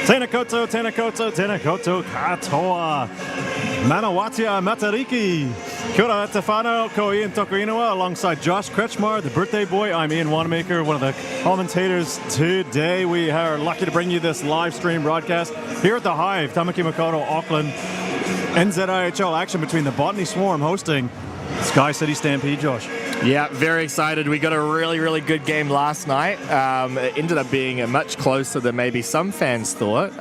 Tēnā koutou, tēnā koutou, tēnā koutou katoa. Manawatia Matariki. Kia ora te whānau, ko Ian Tokuinawa alongside Josh Kretschmar, the birthday boy. I'm Ian Wanamaker, one of the commentators today. We are lucky to bring you this live stream broadcast here at the Hive, Tamaki Makaurau, Auckland. NZIHL action between the Botany Swarm hosting SkyCity Stampede, Josh. Yeah, very excited. We got a really good game last night. It ended up being much closer than maybe some fans thought,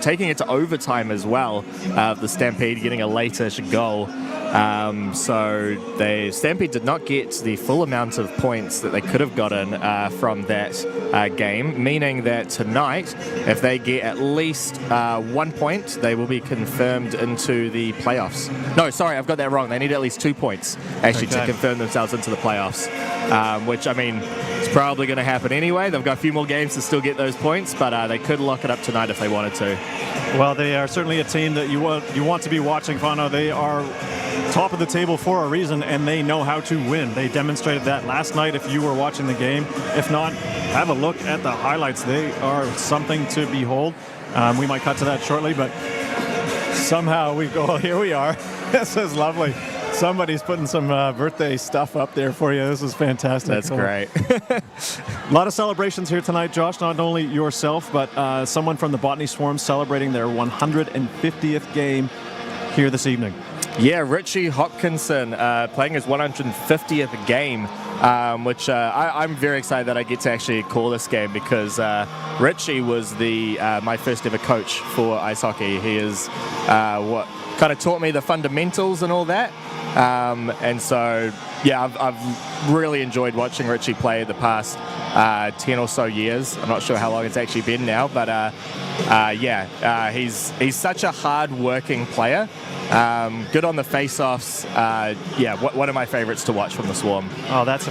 taking it to overtime as well. The Stampede getting a late-ish goal. So the Stampede did not get the full amount of points that they could have gotten from that game, meaning that tonight, if they get at least 1 point, they will be confirmed into the playoffs. No, sorry, I've got that wrong. They need at least 2 points, actually, to confirm themselves into the playoffs, which, I mean, it's probably going to happen anyway. They've got a few more games to still get those points, but they could lock it up tonight if they wanted to. Well, they are certainly a team that you want to be watching, Fano. They are top of the table for a reason, and they know how to win. They demonstrated that last night if you were watching the game. If not, have a look at the highlights. They are something to behold. We might cut to that shortly, but somehow we go, here we are. This is lovely. Somebody's putting some birthday stuff up there for you. This is fantastic. That's great. A lot of celebrations here tonight, Josh. Not only yourself, but someone from the Botany Swarm celebrating their 150th game here this evening. Yeah, Richie Hopkinson playing his 150th game, which I'm very excited that I get to actually call this game because Richie was my first ever coach for ice hockey. He is what kind of taught me the fundamentals and all that. And so, yeah, I've really enjoyed watching Richie play the past 10 or so years. I'm not sure how long it's actually been now, but yeah, he's such a hard-working player. Good on the face-offs. Yeah, one of my favorites to watch from the Swarm. Oh, that's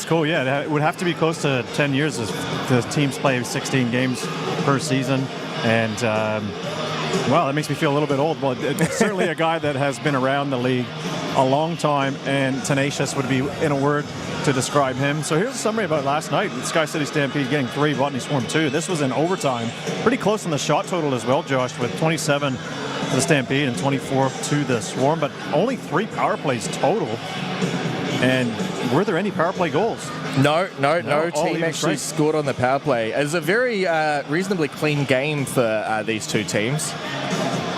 cool. Yeah, it would have to be close to 10 years as the teams play 16 games per season, and well, that makes me feel a little bit old. Well, it's certainly a guy that has been around the league a long time, and tenacious would be in a word to describe him. So here's a summary about last night. SkyCity Stampede getting 3, Botany Swarm 2. This was in overtime. Pretty close on the shot total as well, Josh, with 27 to the Stampede and 24 to the Swarm, but only 3 power plays total. And were there any power play goals? No team actually scored on the power play. It was a very reasonably clean game for these two teams.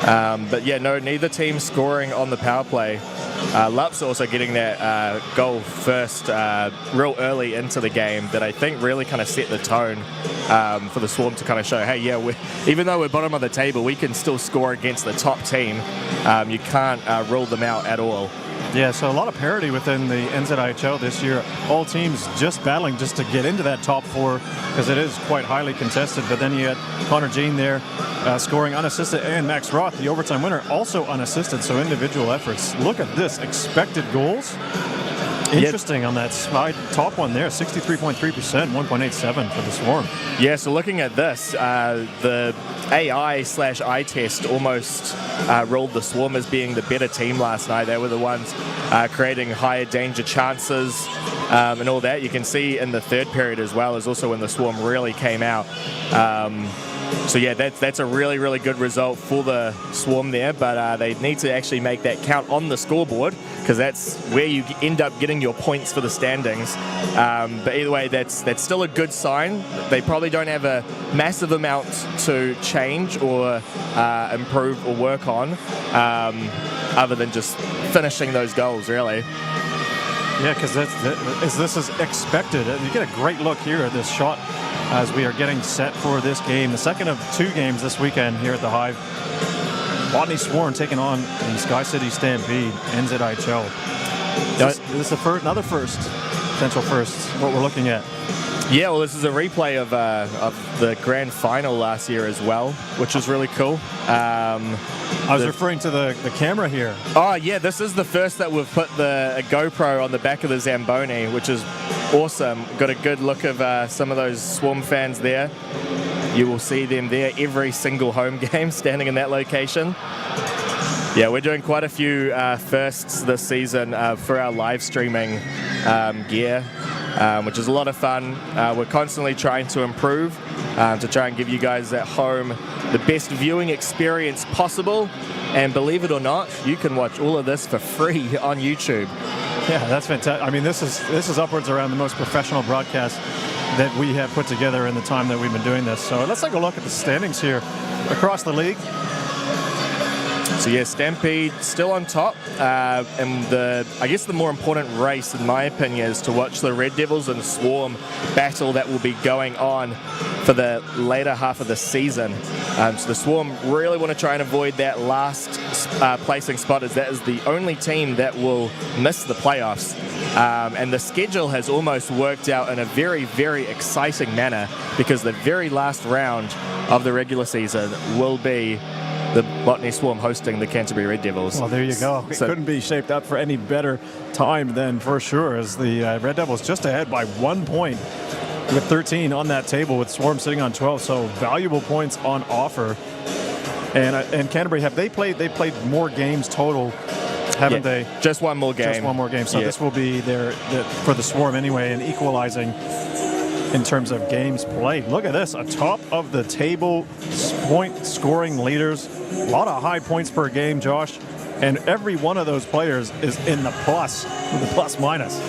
But yeah, neither team scoring on the power play. Lups also getting that goal first real early into the game that I think really kind of set the tone for the Swarm to kind of show, hey, yeah, even though we're bottom of the table, we can still score against the top team. You can't rule them out at all. Yeah, so a lot of parity within the NZIHL this year. All teams just battling just to get into that top 4 because it is quite highly contested. But then you had Connor Jean there scoring unassisted, and Max Roth, the overtime winner, also unassisted. So individual efforts. Look at this, expected goals. Interesting on that slide, top one there, 63.3%, 1.87 for the Swarm. Yeah, so looking at this, the AI/eye test almost ruled the Swarm as being the better team last night. They were the ones creating higher danger chances and all that. You can see in the third period as well is also when the Swarm really came out. So yeah, that's a really good result for the Swarm there, but they need to actually make that count on the scoreboard because that's where you end up getting your points for the standings. But either way, that's still a good sign. They probably don't have a massive amount to change or improve or work on other than just finishing those goals, really. Yeah, because this is expected. You get a great look here at this shot as we are getting set for this game. The second of 2 games this weekend here at the Hive. Botany Swarm taking on the SkyCity Stampede, NZIHL. This is another first, potential first, what we're looking at. Yeah, well, this is a replay of the grand final last year as well, which is really cool. I was referring to the camera here. Oh, yeah, this is the first that we've put a GoPro on the back of the Zamboni, which is awesome. Got a good look of some of those Swarm fans there. You will see them there every single home game standing in that location. Yeah, we're doing quite a few firsts this season for our live streaming gear. which is a lot of fun. We're constantly trying to improve to try and give you guys at home the best viewing experience possible. And believe it or not, you can watch all of this for free on YouTube. Yeah, that's fantastic. I mean, this is upwards around the most professional broadcast that we have put together in the time that we've been doing this. So let's take a look at the standings here across the league. So yeah, Stampede still on top, and I guess the more important race, in my opinion, is to watch the Red Devils and Swarm battle that will be going on for the later half of the season. So the Swarm really want to try and avoid that last placing spot, as that is the only team that will miss the playoffs. And the schedule has almost worked out in a very, very exciting manner, because the very last round of the regular season will be the Botany Swarm hosting the Canterbury Red Devils. Well, there you go. It couldn't be shaped up for any better time than, for sure, as the Red Devils just ahead by 1 point with 13 on that table, with Swarm sitting on 12. So valuable points on offer. And Canterbury, have they played? They played more games total, haven't they? Just one more game. Just one more game. So this will be for the Swarm anyway, and equalizing in terms of games played. Look at this, atop of the table, point scoring leaders, a lot of high points per game, Josh, and every one of those players is in the plus, with the plus minus.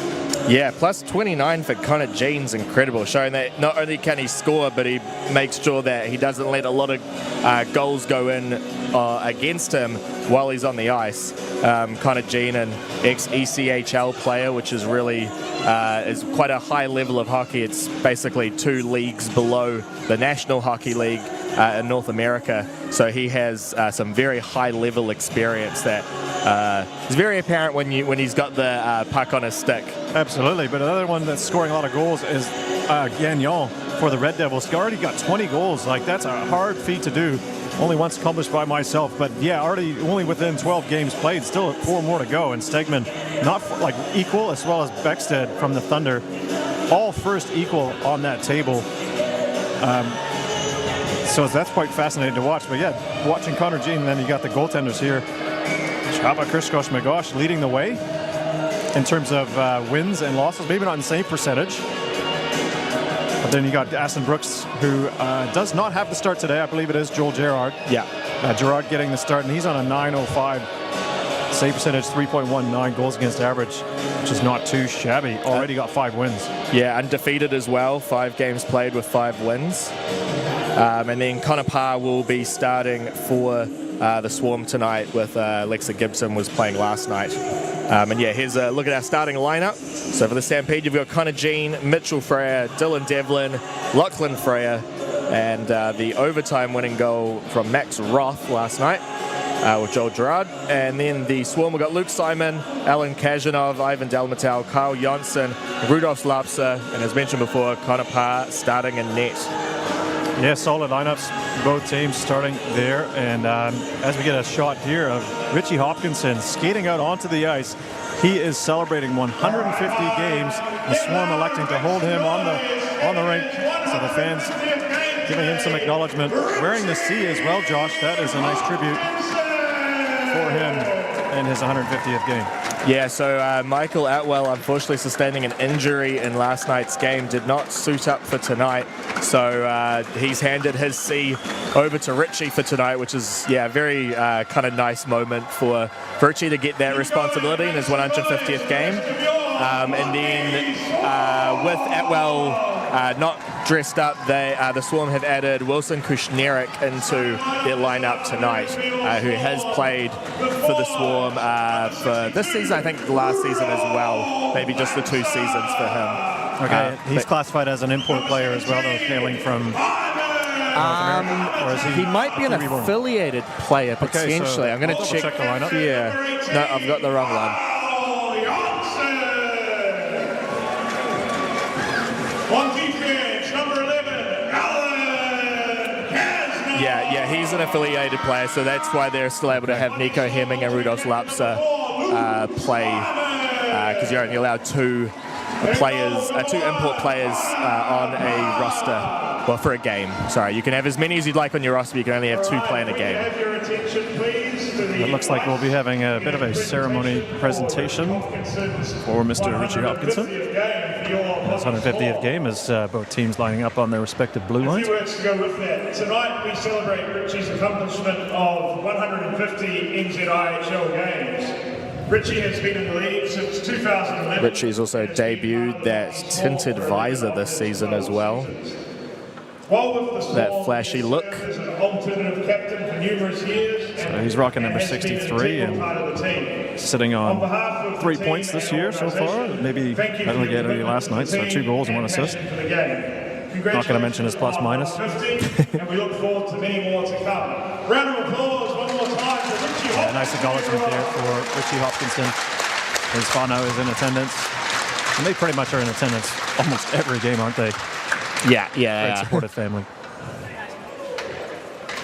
Yeah, plus 29 for Connor Jean's incredible, showing that not only can he score, but he makes sure that he doesn't let a lot of goals go in against him while he's on the ice. Connor Jean, an ex-ECHL player, which is really is quite a high level of hockey. It's basically 2 leagues below the National Hockey League in North America. So he has some very high level experience that is very apparent when he's got the puck on his stick. Absolutely, but another one that's scoring a lot of goals is Gagnon for the Red Devils. He already got 20 goals. Like, that's a hard feat to do. Only once accomplished by myself, but yeah, already only within 12 games played. Still 4 more to go, and Stegman not equal, as well as Beckstead from the Thunder, all first equal on that table. So that's quite fascinating to watch. But yeah, watching Connor Jean, then you got the goaltenders here. Chaba Krishkosh-Magosh leading the way in terms of wins and losses, maybe not in the same percentage. But then you got Aston Brooks, who does not have the start today. I believe it is Joel Gerard. Yeah. Gerard getting the start, and he's on a 9.05 save percentage, 3.19 goals against average, which is not too shabby. Already got 5 wins. Yeah, undefeated as well. 5 games played with 5 wins. And then Connor Parr will be starting for the Swarm tonight, with Alexa Gibson was playing last night. And yeah, here's a look at our starting lineup. So for the Stampede, you've got Connor Jean, Mitchell Freya, Dylan Devlin, Lachlan Freya, and the overtime winning goal from Max Roth last night with Joel Gerard. And then the Swarm, we've got Luke Simon, Alan Kazanov, Ivan Delmatel, Kyle Jonsson, Rudolf Slapsa, and as mentioned before, Connor Parr starting in net. Yeah, solid lineups, both teams starting there. And as we get a shot here of Richie Hopkinson skating out onto the ice, he is celebrating 150 games. The Swarm electing to hold him on the rink. So the fans giving him some acknowledgement. Wearing the C as well, Josh. That is a nice tribute for him in his 150th game. Yeah, so Michael Atwell, unfortunately sustaining an injury in last night's game, did not suit up for tonight. So he's handed his C over to Richie for tonight, which is, yeah, a very kind of nice moment for Richie to get that responsibility in his 150th game. And then with Atwell not dressed up, the Swarm have added Wilson Kushnerek into their lineup tonight, who has played for the Swarm for this season, I think last season as well, maybe just the 2 seasons for him. Okay, he's classified as an import player as well, though, hailing from North America, or is he might be an affiliated player, potentially. Okay, so I'm going to check the lineup. Yeah, no, I've got the wrong one. Yeah, he's an affiliated player, so that's why they're still able to have Nico Hemming and Rudolf Lapsa play, because you're only allowed 2 import players on a roster, well, for a game. Sorry, you can have as many as you'd like on your roster, but you can only have 2 play in a game. It looks like we'll be having a bit of a ceremony presentation for Mr. Richie Hopkinson. His 150th game as both teams lining up on their respective blue A lines. few words to go with that. Tonight we celebrate Richie's accomplishment of 150 NZIHL games. Richie has been in the league since 2011. Richie's also debuted that tinted visor this season as well. That flashy look. As an alternative captain for numerous years. So he's rocking number 63 and sitting on 3 points this year so far. Maybe I didn't get any last night, so 2 goals and 1 assist. Not going to mention his plus minus. And we look forward to many more to come. Round of applause one more time for Richie Hopkinson. Nice acknowledgement there for Richie Hopkinson. His whānau is in attendance. And they pretty much are in attendance almost every game, aren't they? Yeah. Great supportive family.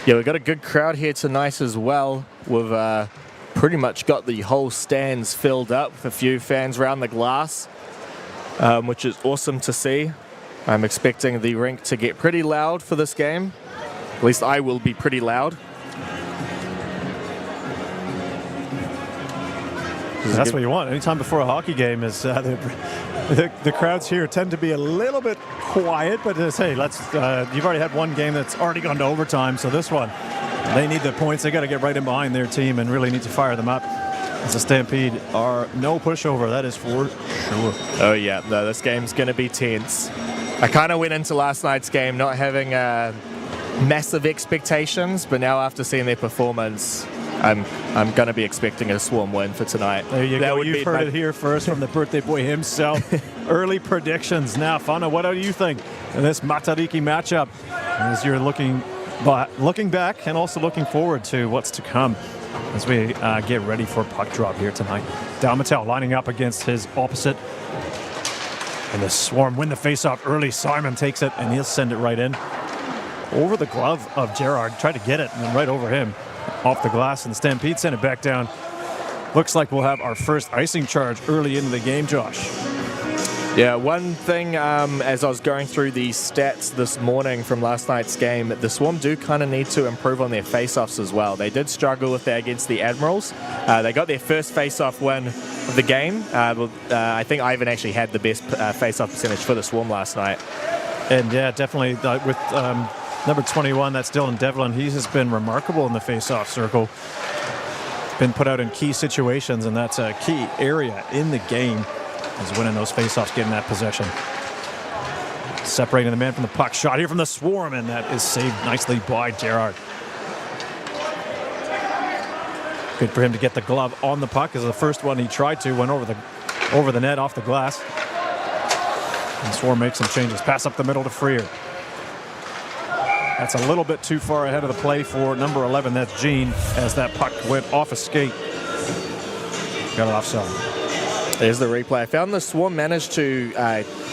Yeah, we've got a good crowd here tonight as well. We've pretty much got the whole stands filled up with a few fans around the glass, which is awesome to see. I'm expecting the rink to get pretty loud for this game. At least I will be pretty loud. That's what you want. Anytime before a hockey game is the crowds here tend to be a little bit quiet, but hey, let's. You've already had one game that's already gone to overtime, so this one, they need the points. They got to get right in behind their team and really need to fire them up. As the Stampede are no pushover, that is for sure. Oh yeah, no, this game's going to be tense. I kind of went into last night's game not having massive expectations, but now after seeing their performance, I'm going to be expecting a Swarm win for tonight. There you go. You've heard it here first from the birthday boy himself. Early predictions. Now, Whānau, what do you think in this Matariki matchup as you're looking back and also looking forward to what's to come as we get ready for puck drop here tonight? Dalmatel lining up against his opposite. And the Swarm win the faceoff early. Simon takes it and he'll send it right in. Over the glove of Gerard. Tried to get it and then right over him. Off the glass, and the Stampede sent it back down. Looks like we'll have our first icing charge early into the game, Josh. Yeah, one thing as I was going through the stats this morning from last night's game, the Swarm do kind of need to improve on their face-offs as well. They did struggle with that against the Admirals. They got their first face-off win of the game. I think Ivan actually had the best face-off percentage for the Swarm last night. And yeah, definitely with number 21, that's Dylan Devlin. He has been remarkable in the face-off circle. Been put out in key situations, and that's a key area in the game, is winning those face-offs, getting that possession. Separating the man from the puck. Shot here from the Swarm, and that is saved nicely by Gerard. Good for him to get the glove on the puck, as the first one he tried to went over the net, off the glass. And Swarm makes some changes. Pass up the middle to Freer. That's a little bit too far ahead of the play for number 11. That's Gene, as that puck went off a skate. Got it offside. There's the replay. I found the Swarm managed to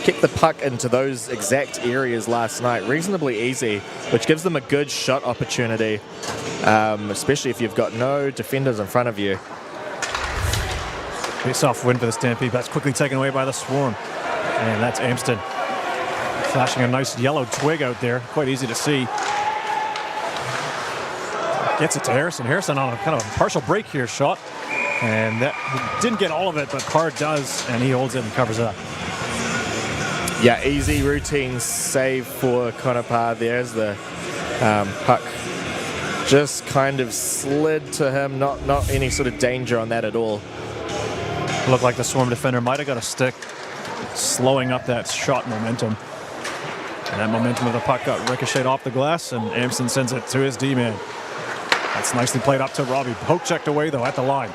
kick the puck into those exact areas last night reasonably easy, which gives them a good shot opportunity, especially if you've got no defenders in front of you. Face-off win for the Stampede. That's quickly taken away by the Swarm. And that's Amston. Flashing a nice yellow twig out there. Quite easy to see. Gets it to Harrison. Harrison on a kind of a partial break here shot. And that didn't get all of it, but Parr does, and he holds it and covers it up. Yeah, easy routine save for Connor Parr. There's the puck. Just kind of slid to him. Not any sort of danger on that at all. Looked like the Swarm defender might have got a stick, slowing up that shot momentum. And that momentum of the puck got ricocheted off the glass, and Amston sends it to his D-man. That's nicely played up to Robbie. Poke checked away, though, at the line.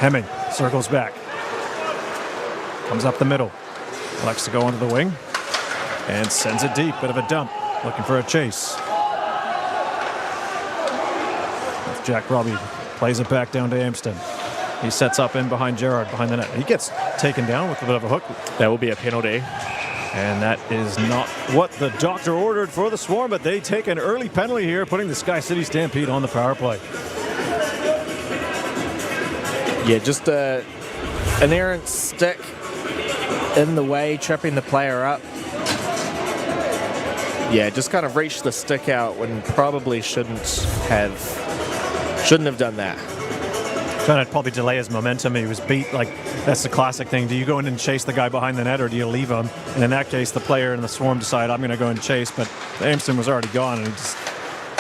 Hemming circles back. Comes up the middle. Likes to go under the wing. And sends it deep. Bit of a dump. Looking for a chase. Jack Robbie plays it back down to Amston. He sets up in behind Gerard, behind the net. He gets taken down with a bit of a hook. That will be a penalty. And that is not what the doctor ordered for the Swarm, but they take an early penalty here, putting the SkyCity Stampede on the power play. Yeah, just an errant stick in the way, tripping the player up. Yeah, just kind of reached the stick out when probably shouldn't have done that. Gonna probably delay his momentum. He was beat. Like, that's the classic thing. Do you go in and chase the guy behind the net, or do you leave him? And in that case, the player in the Swarm decide, I'm going to go and chase, but Amston was already gone, and he just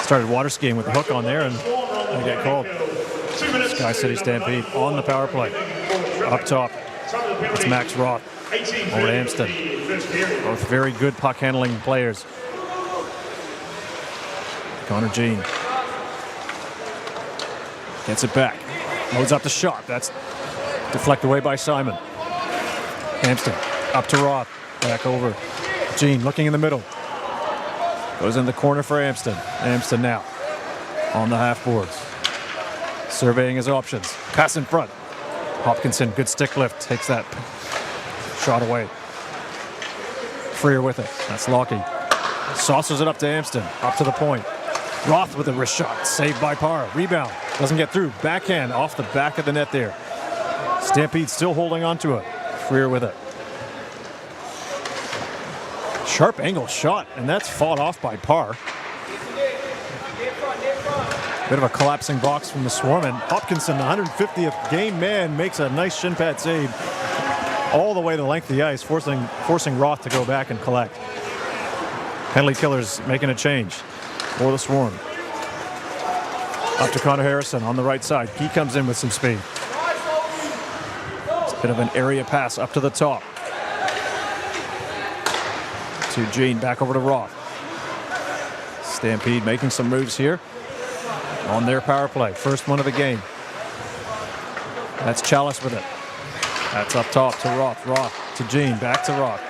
started water skiing with the hook on there, and they get called. SkyCity Stampede on the power play. Up top, it's Max Roth over to Amston. Both very good puck handling players. Connor Jean gets it back. Loads up the shot. That's deflected away by Simon. Amston up to Roth. Back over. Jean looking in the middle. Goes in the corner for Amston. Amston now on the half boards. Surveying his options. Pass in front. Hopkinson, good stick lift. Takes that shot away. Freer with it. That's Lockie. Saucers it up to Amston. Up to the point. Roth with a wrist shot. Saved by Parr. Rebound. Doesn't get through. Backhand off the back of the net there. Stampede still holding on to it. Freer with it. Sharp angle shot, and that's fought off by Parr. Bit of a collapsing box from the Swarm, and Hopkinson, the 150th game man, makes a nice shin pad save all the way the length of the ice, forcing Roth to go back and collect. Penalty killers making a change for the Swarm. Up to Connor Harrison on the right side. He comes in with some speed. It's a bit of an area pass up to the top. To Jean, back over to Roth. Stampede making some moves here on their power play. First one of the game. That's Chalice with it. That's up top to Roth. Roth to Jean, back to Roth.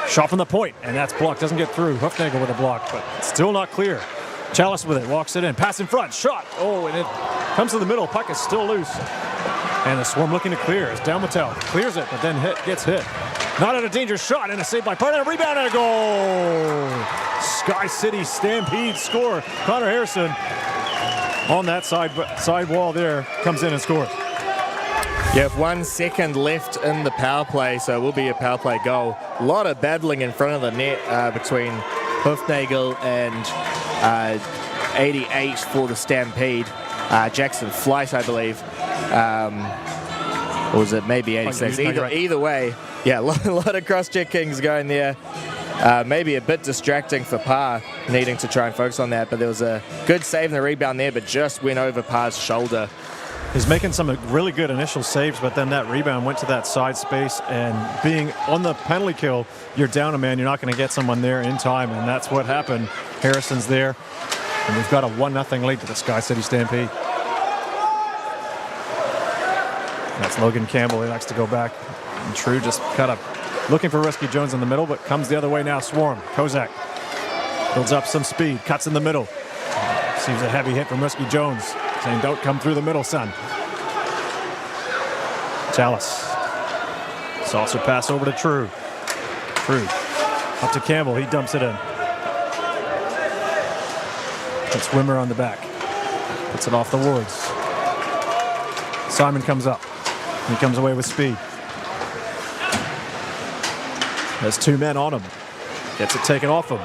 Shot from the point, and that's blocked. Doesn't get through. Hoofnagel with a block, but still not clear. Chalice with it, walks it in. Pass in front, shot. Oh, and it comes to the middle. Puck is still loose. And the Swarm looking to clear. It's Dalmatel. Clears it, but then gets hit. Not at a dangerous shot, and a save by Parr, and a rebound, and a goal! SkyCity Stampede score. Connor Harrison on that side wall there, comes in and scores. You have 1 second left in the power play, so it will be a power play goal. A lot of battling in front of the net between Hoofnagel and 88 for the Stampede. Jackson Fleiss, I believe. Or was it maybe 86? Either way, yeah, a lot of cross-checkings going there. Maybe a bit distracting for Parr, needing to try and focus on that, but there was a good save in the rebound there, but just went over Parr's shoulder. He's making some really good initial saves, but then that rebound went to that side space, and being on the penalty kill, you're down a man, you're not going to get someone there in time, and that's what happened. Harrison's there, and we've got a 1-0 lead to the SkyCity Stampede. That's Logan Campbell. He likes to go back. And True just kind of looking for Risky Jones in the middle, but comes the other way now. Swarm. Kozak builds up some speed, cuts in the middle. Seems a heavy hit from Risky Jones, saying, don't come through the middle, son. Chalice. Saucer pass over to True. True. Up to Campbell. He dumps it in. It's Wimmer on the back. Puts it off the wards. Simon comes up. He comes away with speed. There's 2 men on him. Gets it taken off him.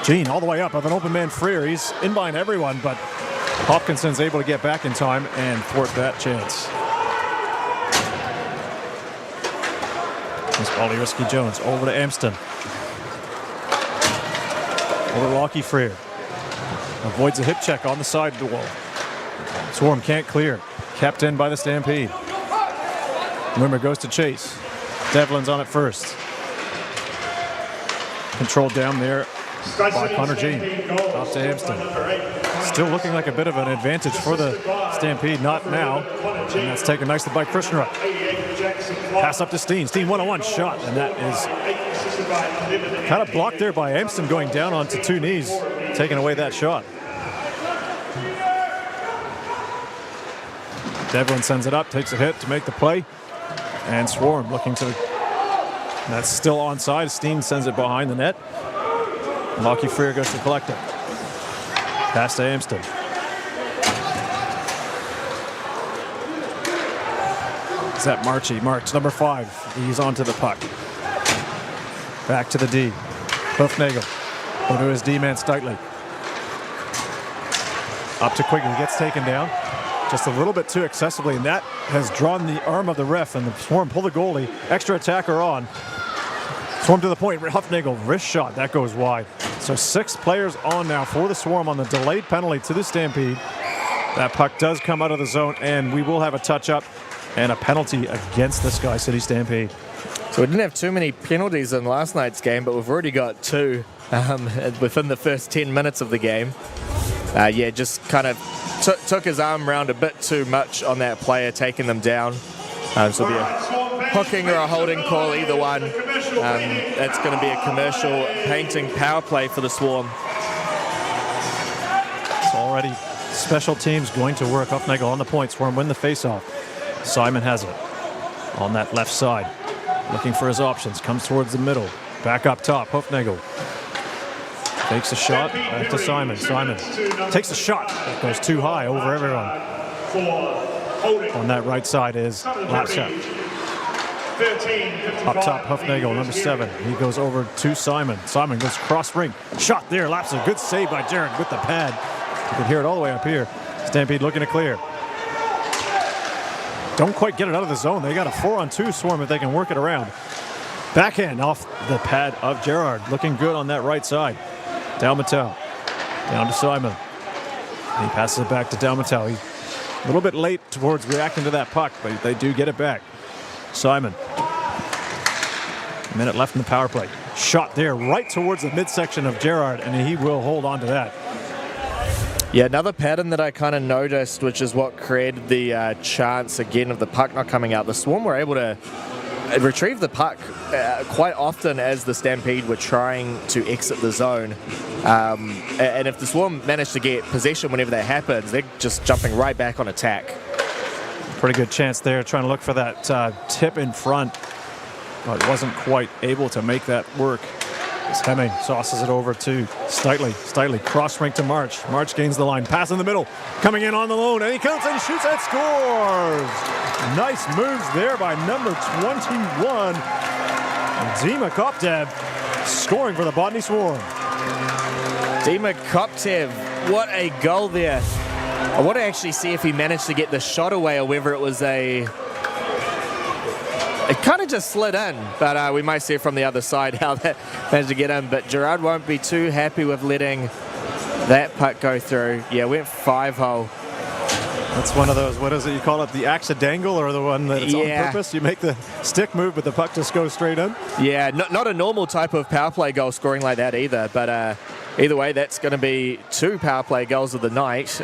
Jean all the way up of an open man Freer. He's in behind everyone, but Hopkinson's able to get back in time and thwart that chance. This Wally Risky Jones over to Amston. Over to Lockie Freer. Avoids a hip check on the side of the wall. Swarm can't clear. Kept in by the Stampede. Wimmer goes to chase. Devlin's on it first. Controlled down there by Connor Jean. Off to Amston. Still looking like a bit of an advantage for the Stampede. Not now. And that's taken nicely by Krishnaruk. Pass up to Steen. Steen 1-on-1 shot. And that is kind of blocked there by Amston going down onto 2 knees. Taking away that shot. Devlin sends it up. Takes a hit to make the play. And Swarm looking to... That's still onside. Steen sends it behind the net. Lockie Freer goes to collect it. Pass to Amston. Is that Marchie? March, number 5. He's onto the puck. Back to the D. Hoofnagel. Over to his D-man, Steitley. Up to Quigley. Gets taken down. just a little bit too excessively, and that has drawn the arm of the ref, and the Swarm pull the goalie. Extra attacker on. Swarm to the point. Hopkinson, wrist shot. That goes wide. So 6 players on now for the Swarm on the delayed penalty to the Stampede. That puck does come out of the zone, and we will have a touch-up and a penalty against the SkyCity Stampede. So we didn't have too many penalties in last night's game, but we've already got 2 within the first 10 minutes of the game. Yeah, just kind of took his arm around a bit too much on that player, taking them down. So it'll be a hooking or a holding call, either one. That's going to be a commercial painting power play for the Swarm. It's already special teams going to work. Hopkinson on the point. Swarm win the faceoff. Simon has it on that left side. Looking for his options. Comes towards the middle. Back up top. Hopkinson takes a shot. Back to Simon. Simon takes a shot. That goes too high over everyone. On that right side is Lapsha. Up top, Hopkinson, number 7. He goes over to Simon. Simon goes cross ring. Shot there. Lapsha. Good save by Jared with the pad. You can hear it all the way up here. Stampede looking to clear. Don't quite get it out of the zone. They got a 4-on-2 Swarm if they can work it around. Backhand off the pad of Gerard. Looking good on that right side. Dalmatel. Down to Simon. He passes it back to Dalmatel. He's a little bit late towards reacting to that puck, but they do get it back. Simon. A minute left in the power play. Shot there right towards the midsection of Gerard, and he will hold on to that. Yeah, another pattern that I kind of noticed, which is what created the chance again of the puck not coming out. The Swarm were able to retrieve the puck quite often as the Stampede were trying to exit the zone. And if the Swarm managed to get possession whenever that happens, they're just jumping right back on attack. Pretty good chance there, trying to look for that tip in front, but wasn't quite able to make that work. As Hemming sauces it over to Steitley. Steitley cross rink to March. March gains the line. Pass in the middle. Coming in on the lone. And he counts and shoots and scores. Nice moves there by number 21. Dima Koptev scoring for the Botany Swarm. Dima Koptev, what a goal there. I want to actually see if he managed to get the shot away or whether it was it kind of just slid in, but we might see it from the other side how that managed to get in. But Gerard won't be too happy with letting that puck go through. Yeah, went 5-hole. That's one of those, what is it, you call it the accidental, or the one that it's on purpose? You make the stick move, but the puck just goes straight in? Yeah, not a normal type of power play goal scoring like that either, but either way, that's going to be 2 power play goals of the night,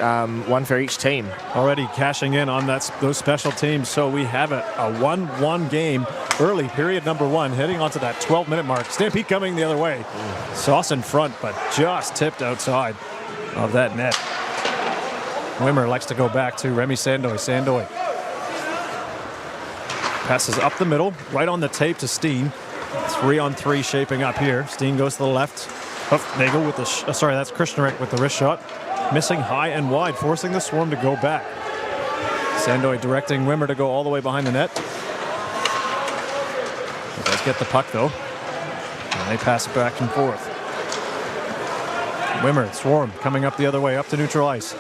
one for each team. Already cashing in on those special teams, so we have a 1-1 game early, period number 1, heading onto that 12-minute mark. Stampede coming the other way. Sauce in front, but just tipped outside of that net. Wimmer likes to go back to Remy Sandoy. Sandoy passes up the middle, right on the tape to Steen. 3-on-3 shaping up here. Steen goes to the left. Hopkinson with the sorry, that's Krishnarik with the wrist shot. Missing high and wide, forcing the Swarm to go back. Sandoy directing Wimmer to go all the way behind the net. He does get the puck though. And they pass it back and forth. Wimmer, Swarm coming up the other way, up to neutral ice.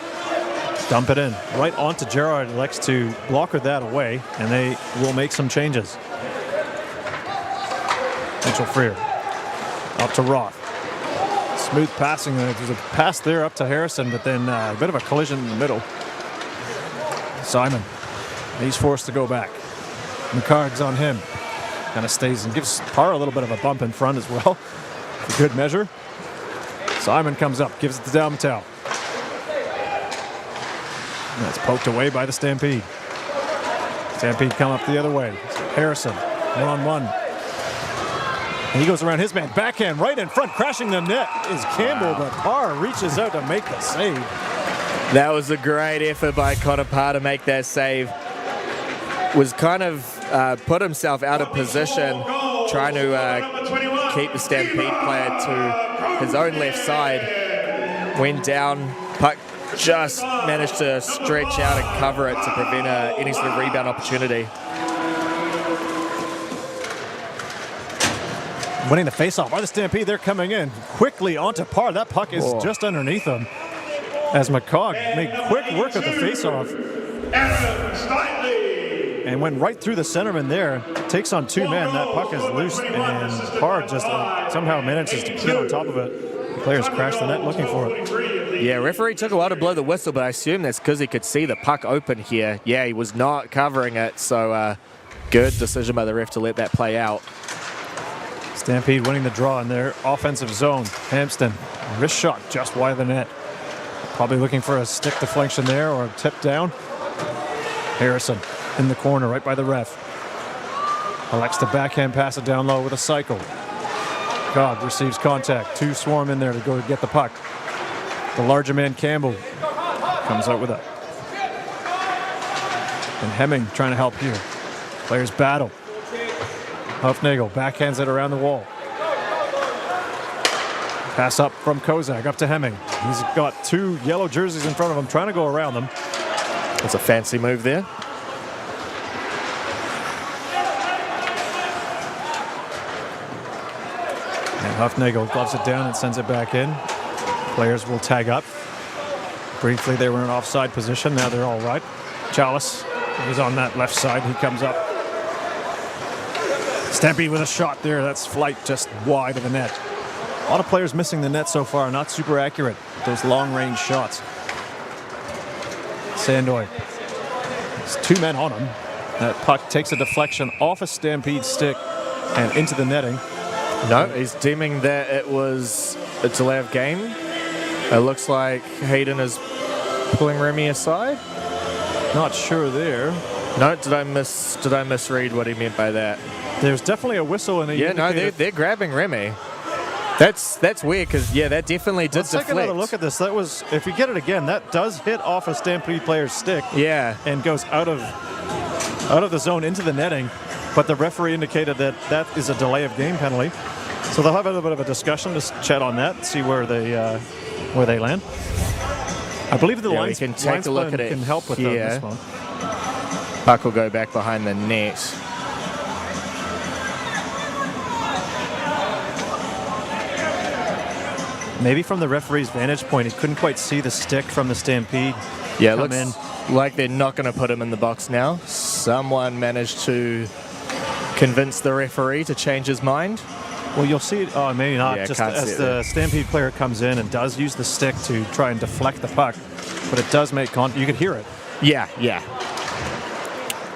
Dump it in. Right onto Gerard. Likes to blocker that away, and they will make some changes. Mitchell Freer. Up to Roth. Smooth passing. There's a pass there up to Harrison, but then a bit of a collision in the middle. Simon. He's forced to go back. McCarg's on him. Kind of stays and gives Parr a little bit of a bump in front as well. For good measure. Simon comes up, gives it to Dalmatel. That's poked away by the Stampede. Stampede come up the other way. Harrison, 1-on-1. And he goes around his man. Backhand right in front, crashing the net is Campbell, but Parr reaches out to make the save. That was a great effort by Connor Parr to make that save. Was kind of put himself out of position, trying to keep the Stampede player to his own left side. Went down, puck just managed to stretch out and cover it to prevent any sort of rebound opportunity. Winning the faceoff by the Stampede. They're coming in quickly onto Parr. That puck is just underneath him. As McCog made quick work of the faceoff. Adam Steinley. And went right through the centerman there. Takes on 2 men. That puck is loose, and Parr just somehow manages to get on top of it. The players crash the net looking for it. Yeah, referee took a while to blow the whistle, but I assume that's because he could see the puck open here. Yeah, he was not covering it, so good decision by the ref to let that play out. Stampede winning the draw in their offensive zone. Hampston, wrist shot just wide of the net. Probably looking for a stick deflection there or a tip down. Harrison in the corner right by the ref. Elects to backhand pass it down low with a cycle. God receives contact. 2 swarm in there to go get the puck. The larger man, Campbell, comes out with it. And Hemming trying to help here. Players battle. Huffnagel backhands it around the wall. Pass up from Kozak up to Hemming. He's got 2 yellow jerseys in front of him, trying to go around them. That's a fancy move there. And Huffnagel gloves it down and sends it back in. Players will tag up. Briefly, they were in offside position. Now they're all right. Chalice is on that left side. He comes up. Stampede with a shot there. That's flight just wide of the net. A lot of players missing the net so far. Not super accurate. Those long-range shots. Sandoy. There's 2 men on him. That puck takes a deflection off a Stampede stick and into the netting. No, he's deeming that it was a delay of game. It looks like Hayden is pulling Remy aside. Not sure there. No, did I misread what he meant by that? There's definitely a whistle and a Yeah, no, they're grabbing Remy. That's weird because yeah, that definitely did deflect. Let's take another look at this. That was, if you get it again, that does hit off a Stampede player's stick. Yeah, and goes out of the zone into the netting. But the referee indicated that that is a delay of game penalty. So they'll have a little bit of a discussion to chat on that, see where they land. I believe the lines can take a look at it. Can help with this one. Puck will go back behind the net. Maybe from the referee's vantage point, he couldn't quite see the stick from the Stampede. Yeah, it looks like they're not going to put him in the box now. Someone managed to convince the referee to change his mind. Well, you'll see it. Oh, maybe not. Yeah, just as the Stampede player comes in and does use the stick to try and deflect the puck, but it does make contact. You could hear it. Yeah.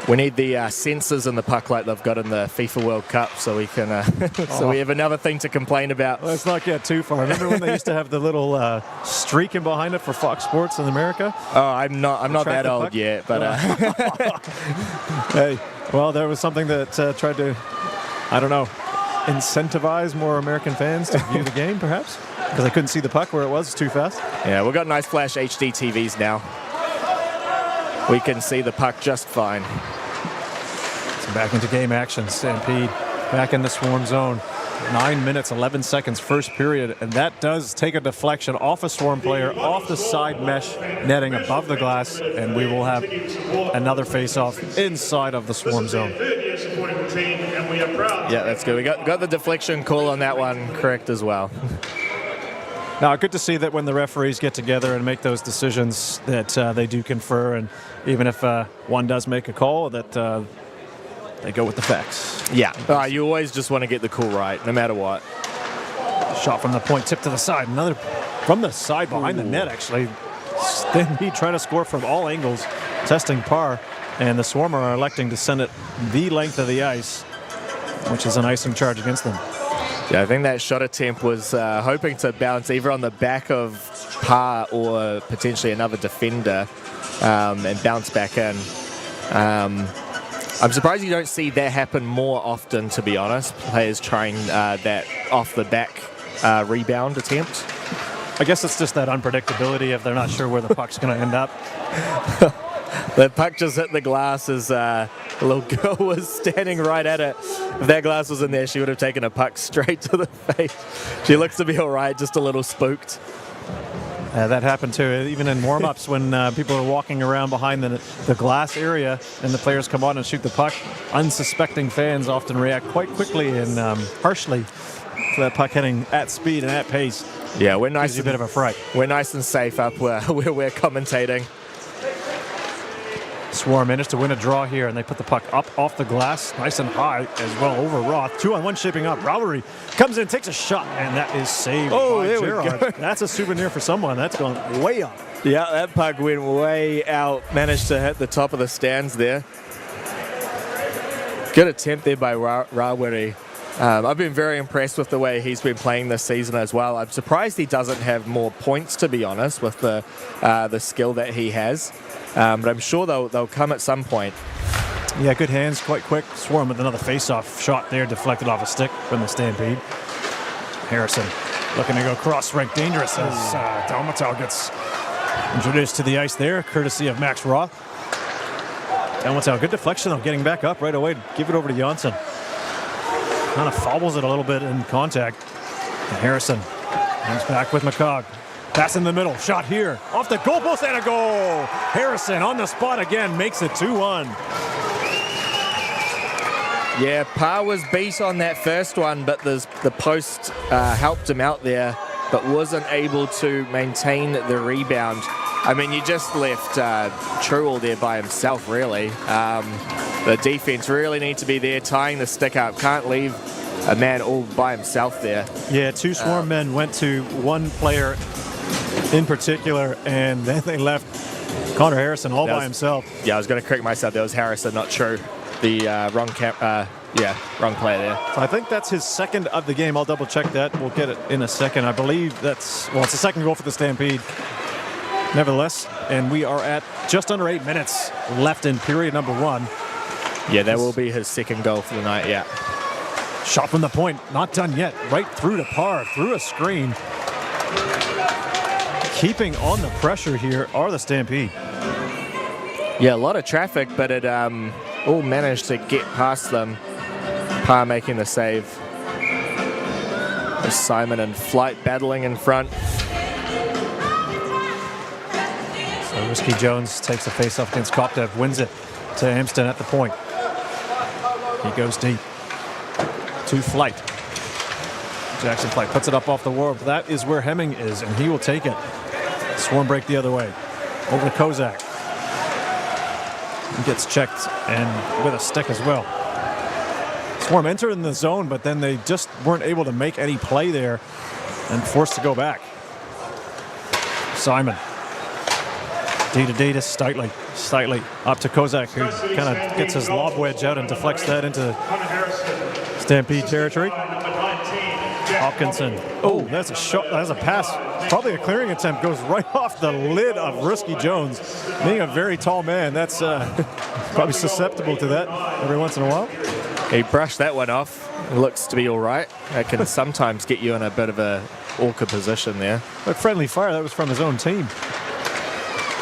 We need the sensors in the puck like they've got in the FIFA World Cup, so we can. So we have another thing to complain about. Let's not get too far. Remember when they used to have the little streak in behind it for Fox Sports in America? Oh, I'm not that old yet, but. Hey, well, there was something that tried to, I don't know, incentivize more American fans to view the game, perhaps? Because I couldn't see the puck where it was too fast. Yeah, we've got nice flash HD TVs now. We can see the puck just fine. So back into game action. Stampede back in the swarm zone. 9 minutes, 11 seconds, first period. And that does take a deflection off a swarm player, off the side mesh netting above the glass. And we will have another face-off inside of the swarm zone. Yeah, that's good. We got the deflection call on that one correct as well. Now, good to see that when the referees get together and make those decisions that they do confer, and even if one does make a call, that they go with the facts. Yeah, you always just want to get the call right, no matter what. Shot from the point, tip to the side. Another from the side behind the net, actually. Stampede trying to score from all angles, testing Parr, and the Swarmer are electing to send it the length of the ice, which is an icing charge against them. Yeah, I think that shot attempt was hoping to bounce either on the back of Parr or potentially another defender and bounce back in. I'm surprised you don't see that happen more often, to be honest. Players trying that off the back rebound attempt. I guess it's just that unpredictability if they're not sure where the puck's going to end up. The puck just hit the glass as a little girl was standing right at it. If that glass was in there, she would have taken a puck straight to the face. She looks to be all right, just a little spooked. That happened too, even in warm-ups when people are walking around behind the glass area and the players come on and shoot the puck. Unsuspecting fans often react quite quickly and harshly to that puck hitting at speed and at pace. Yeah, we're nice. Gives you a bit of a fright. We're nice and safe up where we're commentating. Swarm managed to win a draw here, and they put the puck up off the glass, nice and high as well over Roth. 2-on-1 shaping up. Rowery comes in, takes a shot, and that is saved by there Gerard. we go. That's a souvenir for someone. That's going way up. Yeah, that puck went way out. Managed to hit the top of the stands there. Good attempt there by Rawiri. I've been very impressed with the way he's been playing this season as well. I'm surprised he doesn't have more points, to be honest, with the skill that he has. But I'm sure they'll come at some point. Yeah, good hands, quite quick. Swarm with another face-off shot there, deflected off a stick from the Stampede. Harrison looking to go cross-rink, dangerous as Dalmatal gets introduced to the ice there, courtesy of Max Roth. Dalmatal, good deflection though, getting back up right away. Give it over to Janssen. Kind of fobbles it a little bit in contact. And Harrison comes back with McCog. Pass in the middle, shot here, off the goal post and a goal! Harrison on the spot again, makes it 2-1. Yeah, Parr was beat on that first one, but the post helped him out there, but wasn't able to maintain the rebound. I mean, you just left Truel there by himself, really. The defense really need to be there, tying the stick up. Can't leave a man all by himself there. Yeah, two Swarm men went to one player in particular, and then they left Connor Harrison all by himself. Yeah, I was going to correct myself. That was Harrison, not True. The wrong player there. So I think that's his second of the game. I'll double check that. We'll get it in a second. I believe it's the second goal for the Stampede. Nevertheless, and we are at just under 8 minutes left in period number 1. Yeah, that will be his second goal for the night, yeah. Shot from the point, not done yet. Right through to Parr, through a screen. Keeping on the pressure here are the Stampede. Yeah, a lot of traffic, but it all managed to get past them. Parr making the save. There's Simon and Flight battling in front. So Risky Jones takes a face-off against Kopdev, wins it to Amston at the point. He goes deep to Flight. Jackson Flight puts it up off the wall. That is where Hemming is, and he will take it. Swarm break the other way. Over to Kozak. He gets checked and with a stick as well. Swarm entered in the zone, but then they just weren't able to make any play there and forced to go back. Simon. D to D to Slightly up to Kozak, who kind of gets his lob wedge out and deflects that into Stampede territory. Hopkinson. Oh, that's a shot. That's a pass. Probably a clearing attempt. Goes right off the lid of Risky Jones. Being a very tall man, that's probably susceptible to that every once in a while. He brushed that one off. It looks to be all right. That can sometimes get you in a bit of a awkward position there. But friendly fire, that was from his own team.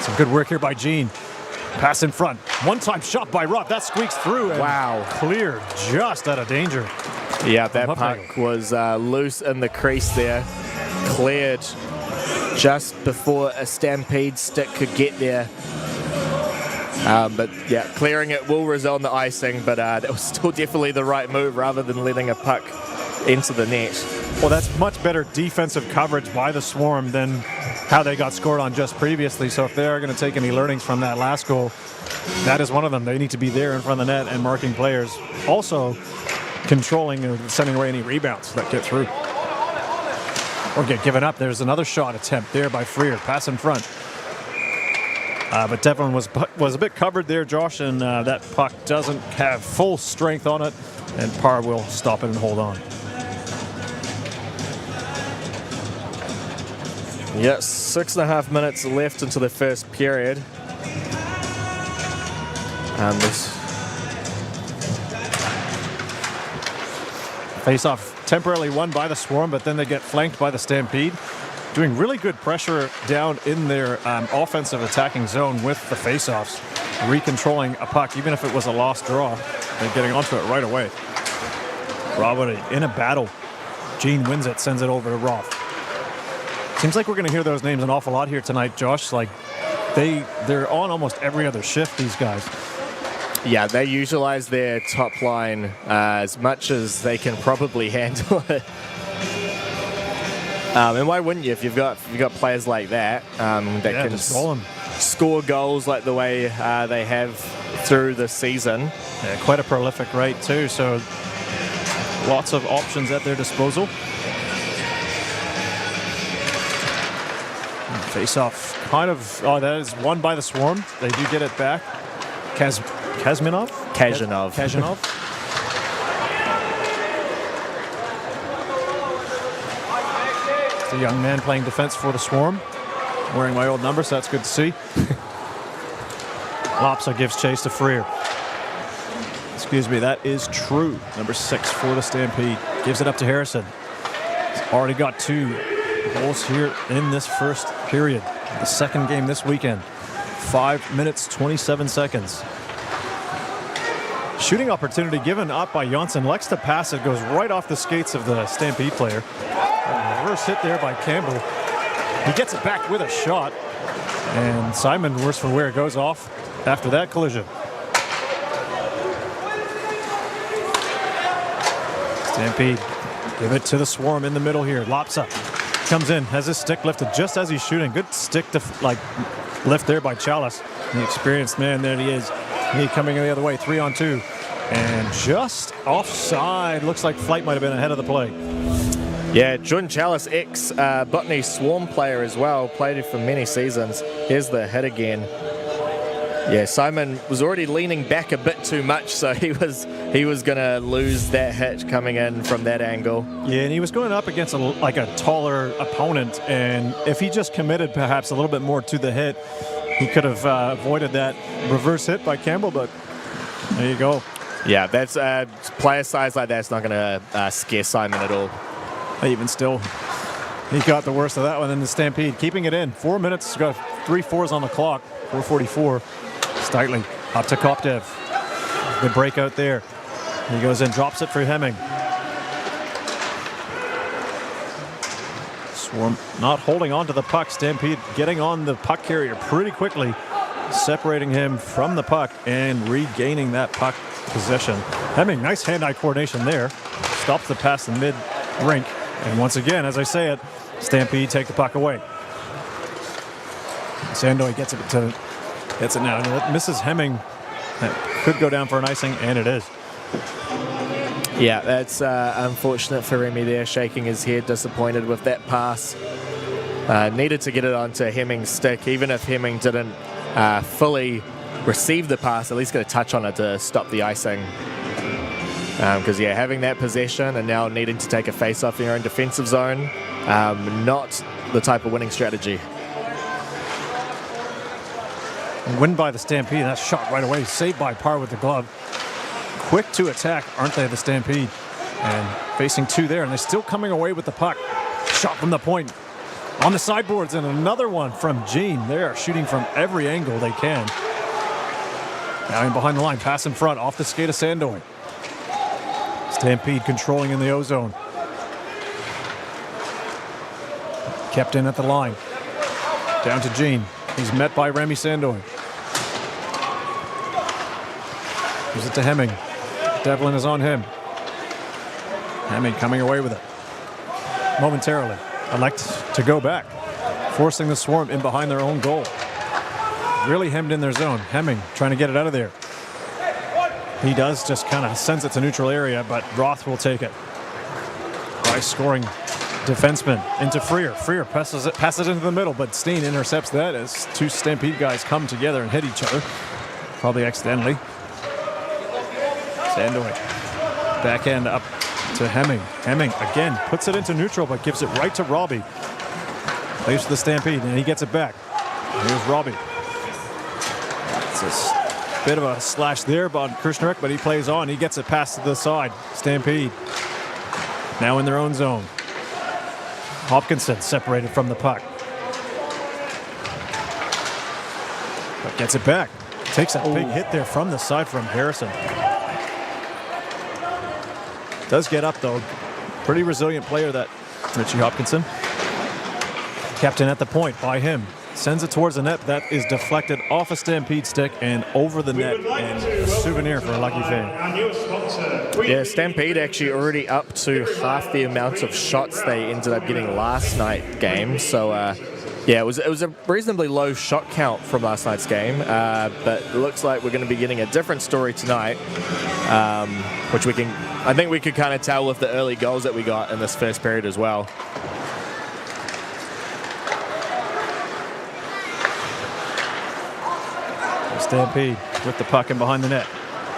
Some good work here by Gene. Pass in front. One-time shot by Roth. That squeaks through. And wow. Cleared just out of danger. Yeah, that puck was loose in the crease there. Cleared just before a Stampede stick could get there. But yeah, clearing it will result in the icing, but that was still definitely the right move rather than letting a puck into the net. Well, that's much better defensive coverage by the Swarm than how they got scored on just previously. So if they are going to take any learnings from that last goal, that is one of them. They need to be there in front of the net and marking players. Also, controlling and sending away any rebounds that get through or get given up. There's another shot attempt there by Freer. Pass in front. But Devlin was a bit covered there, Josh, and that puck doesn't have full strength on it, and Parr will stop it and hold on. Yes, 6.5 minutes left into the first period. And this face-off temporarily won by the Swarm, but then they get flanked by the Stampede. Doing really good pressure down in their offensive attacking zone with the face-offs. Recontrolling a puck, even if it was a lost draw, and getting onto it right away. Robert in a battle. Gene wins it, sends it over to Roth. Seems like we're going to hear those names an awful lot here tonight, Josh. Like they're on almost every other shift, these guys. Yeah, they utilize their top line as much as they can probably handle it. And why wouldn't you if you've got players like that that can just goal 'em. score goals like the way they have through the season? Yeah, quite a prolific rate too, so lots of options at their disposal. Face off, kind of. Oh, that is won by the Swarm. They do get it back. Kazminov. It's a young man playing defense for the Swarm, wearing my old number, so that's good to see. Lopsa gives chase to Freer. Excuse me, that is true. Number 6 for the Stampede. Gives it up to Harrison. He's already got 2 goals here in this first period. The second game this weekend. 5 minutes, 27 seconds. Shooting opportunity given up by Janssen. Likes to pass it. Goes right off the skates of the Stampede player. Reverse hit there by Campbell. He gets it back with a shot. And Simon, worse for wear, goes off after that collision. Stampede give it to the Swarm in the middle here. Lopsa comes in, has his stick lifted just as he's shooting. Good stick to lift there by Chalice. The experienced man, there he is. He coming the other way, 3-on-2. And just offside. Looks like Flight might have been ahead of the play. Yeah, Jordan Chalice, ex-Botany Swarm player as well. Played it for many seasons. Here's the hit again. Yeah, Simon was already leaning back a bit too much, so he was going to lose that hit coming in from that angle. Yeah, and he was going up against a taller opponent, and if he just committed perhaps a little bit more to the hit, he could have avoided that reverse hit by Campbell, but there you go. Yeah, that's player size like that's not going to scare Simon at all. Even still, he got the worst of that one in the Stampede. Keeping it in. 4 minutes, got 3 4s on the clock. 4:44. Stightly up to Kopdev. The breakout there. He goes in, drops it for Hemming. Swarm not holding on to the puck. Stampede getting on the puck carrier pretty quickly, separating him from the puck and regaining that puck possession. Hemming, nice hand-eye coordination there. Stops the pass in mid-rink. And once again, as I say it, Stampede take the puck away. Sandoy gets it now. And it misses Hemming. That could go down for an icing, and it is. Yeah, that's unfortunate for Remy there, shaking his head, disappointed with that pass. Needed to get it onto Hemming's stick, even if Hemming didn't fully receive the pass, at least get a touch on it to stop the icing. Because, yeah, having that possession and now needing to take a face-off in your own defensive zone, not the type of winning strategy. Win by the Stampede. That shot right away. Saved by Parr with the glove. Quick to attack, aren't they, the Stampede? And facing 2 there, and they're still coming away with the puck. Shot from the point. On the sideboards, and another one from Gene. They are shooting from every angle they can. Now in behind the line. Pass in front. Off the skate of Sandoy. Stampede controlling in the O-zone. Kept in at the line. Down to Gene. He's met by Remy Sandoy. Gives it to Hemming. Devlin is on him. Hemming coming away with it. Momentarily. Elect to go back. Forcing the Swarm in behind their own goal. Really hemmed in their zone. Hemming trying to get it out of there. He does just kind of sends it to neutral area, but Roth will take it. High scoring defenseman into Freer. Freer passes it into the middle, but Steen intercepts that as 2 Stampede guys come together and hit each other. Probably accidentally. Sandoy. Backhand up to Hemming. Hemming again puts it into neutral, but gives it right to Robbie. Plays for the Stampede, and he gets it back. Here's Robbie. It's a bit of a slash there by Kirchnerek, but he plays on. He gets it past to the side. Stampede now in their own zone. Hopkinson separated from the puck. But gets it back. Takes a big hit there from the side from Harrison. Does get up though. Pretty resilient player, that Richie Hopkinson. Kept in at the point by him. sends it towards the net. That is deflected off a Stampede stick and over the net, and a souvenir for a lucky fan. Our newest sponsor. Yeah, Stampede actually already up to half the amount of shots they ended up getting last night game. So, yeah, it was a reasonably low shot count from last night's game, but it looks like we're going to be getting a different story tonight, which I think we could kind of tell with the early goals that we got in this first period as well. Stampede with the puck in behind the net.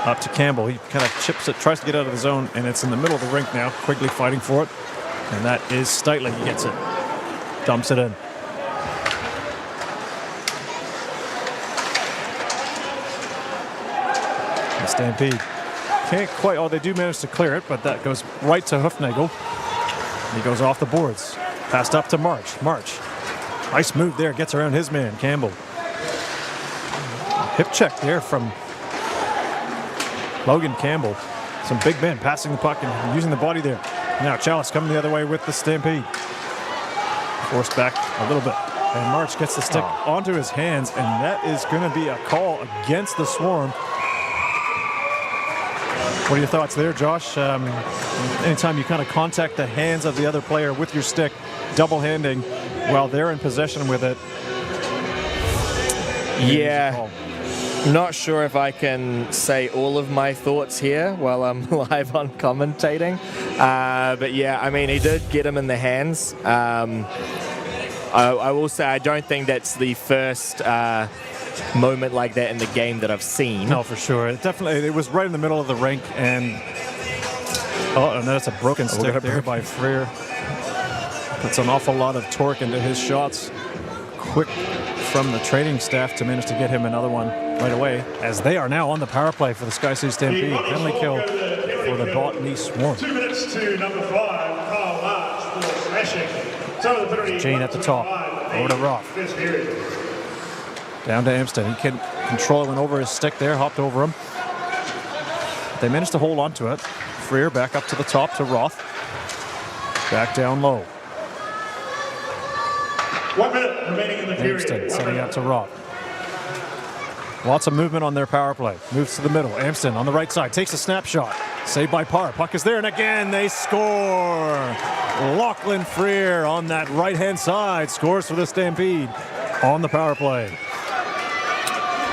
Up to Campbell. He kind of chips it, tries to get out of the zone, and it's in the middle of the rink now. Quigley fighting for it. And that is Steitley. He gets it. Dumps it in. The Stampede can't quite, oh, they do manage to clear it, but that goes right to Hufnagel. He goes off the boards. Passed up to March. March. Nice move there. Gets around his man, Campbell. Hip check there from Logan Campbell. Some big men passing the puck and using the body there. Now Chalice coming the other way with the Stampede. Forced back a little bit. And March gets the stick onto his hands, and that is going to be a call against the Swarm. What are your thoughts there, Josh? Anytime you kind of contact the hands of the other player with your stick, double-handing while they're in possession with it. Yeah. Not sure if I can say all of my thoughts here while I'm live on commentating. But yeah, I mean, he did get him in the hands. I will say I don't think that's the first moment like that in the game that I've seen. No, for sure. It was right in the middle of the rink, and and that's a broken stick there by Freer. Puts an awful lot of torque into his shots. Quick from the training staff to manage to get him another one right away, as they are now on the power play for the SkyCity Stampede. Penalty kill for the Botany Swarm. 2 minutes to number 5, Kyle March for smashing. Jane at the top, over to Roth. Down to Amstead. He can control it, went over his stick there, hopped over him. They managed to hold on to it. Freer back up to the top to Roth. Back down low. 1 minute remaining in the period. Amstead setting out to Roth. Lots of movement on their power play. Moves to the middle. Amstead on the right side. Takes a snapshot. Saved by Parr. Puck is there, and again they score. Lachlan Freer on that right-hand side scores for the Stampede on the power play.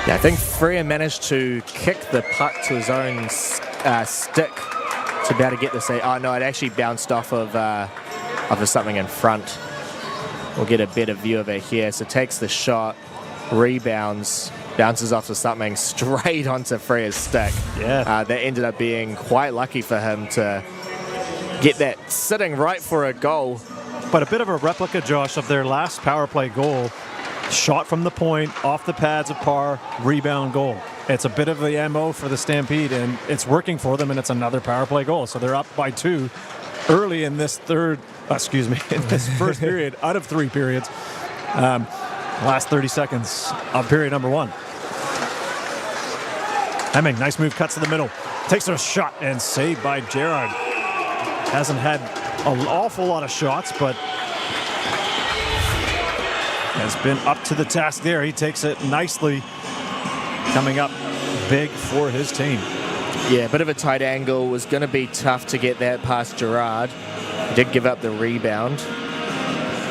Yeah, I think Freer managed to kick the puck to his own stick to be able to get the save. Oh no, it actually bounced off of something in front. We'll get a better view of it here. So takes the shot, rebounds, bounces off to something straight onto Freer's stick. Yeah. That ended up being quite lucky for him to get that sitting right for a goal. But a bit of a replica, Josh, of their last power play goal. Shot from the point, off the pads of Parr, rebound goal. It's a bit of the MO for the Stampede, and it's working for them, and it's another power play goal. So they're up by 2 early in this in this first period out of 3 periods. Last 30 seconds of period number 1. Hemming, nice move, cuts to the middle. Takes a shot and saved by Gerard. Hasn't had an awful lot of shots, but has been up to the task there. He takes it nicely, coming up big for his team. Yeah, a bit of a tight angle. Was going to be tough to get that past Gerard. Did give up the rebound.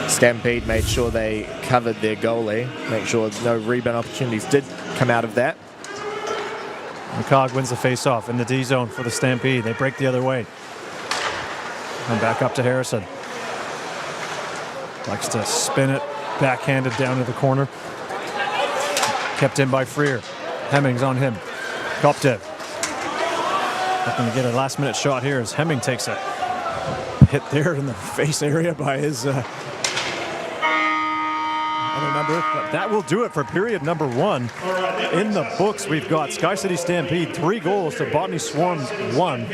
Stampede made sure they covered their goalie. Make sure no rebound opportunities did come out of that. McCog wins the face-off in the D zone for the Stampede. They break the other way. And back up to Harrison. Likes to spin it, backhanded down to the corner. Kept in by Freer. Hemming's on him. Koptev. Looking to get a last-minute shot here as Hemming takes a hit there in the face area by his other number. But that will do it for period number 1. In the books, we've got SkyCity Stampede 3 goals to Botany Swarm's 1.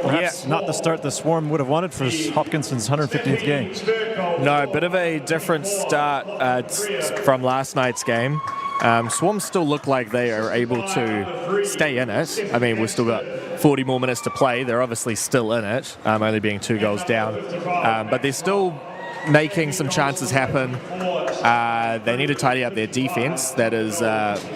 Perhaps not the start the Swarm would have wanted for Hopkinson's 150th game. No, a bit of a different start from last night's game. Swarm still look like they are able to stay in it. I mean, we've still got 40 more minutes to play. They're obviously still in it, only being 2 goals down. But they're still making some chances happen. They need to tidy up their defense. That is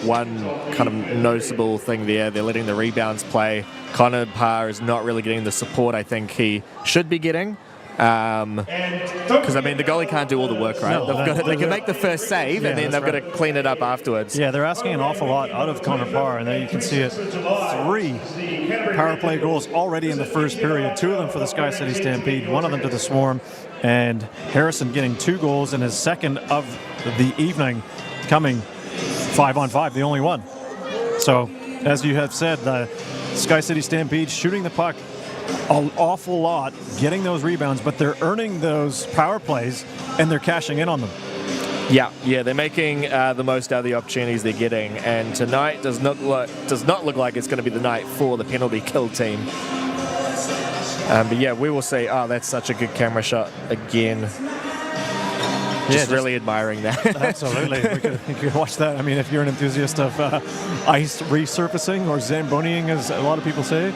one kind of noticeable thing there. They're letting the rebounds play. Connor Parr is not really getting the support I think he should be getting. Because I mean, the goalie can't do all the work, right? No, they can make the first save, and then they've got to clean it up afterwards. Yeah, they're asking an awful lot out of Connor Parr, and there you can see it. 3 power play goals already in the first period. 2 of them for the SkyCity Stampede, 1 of them to the Swarm, and Harrison getting 2 goals in his second of the evening, coming 5-on-5, the only one. So, as you have said, the SkyCity Stampede shooting the puck an awful lot, getting those rebounds, but they're earning those power plays and they're cashing in on them. Yeah, they're making the most out of the opportunities they're getting, and tonight does not look like it's going to be the night for the penalty kill team. But yeah, we will see. Oh, that's such a good camera shot again. Just really admiring that. Absolutely. We could watch that. I mean, if you're an enthusiast of ice resurfacing or Zamboniing, as a lot of people say,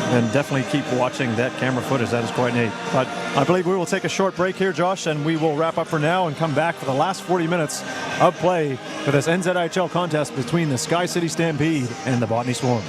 then definitely keep watching that camera footage. That is quite neat. But I believe we will take a short break here, Josh, and we will wrap up for now and come back for the last 40 minutes of play for this NZIHL contest between the SkyCity Stampede and the Botany Swarm.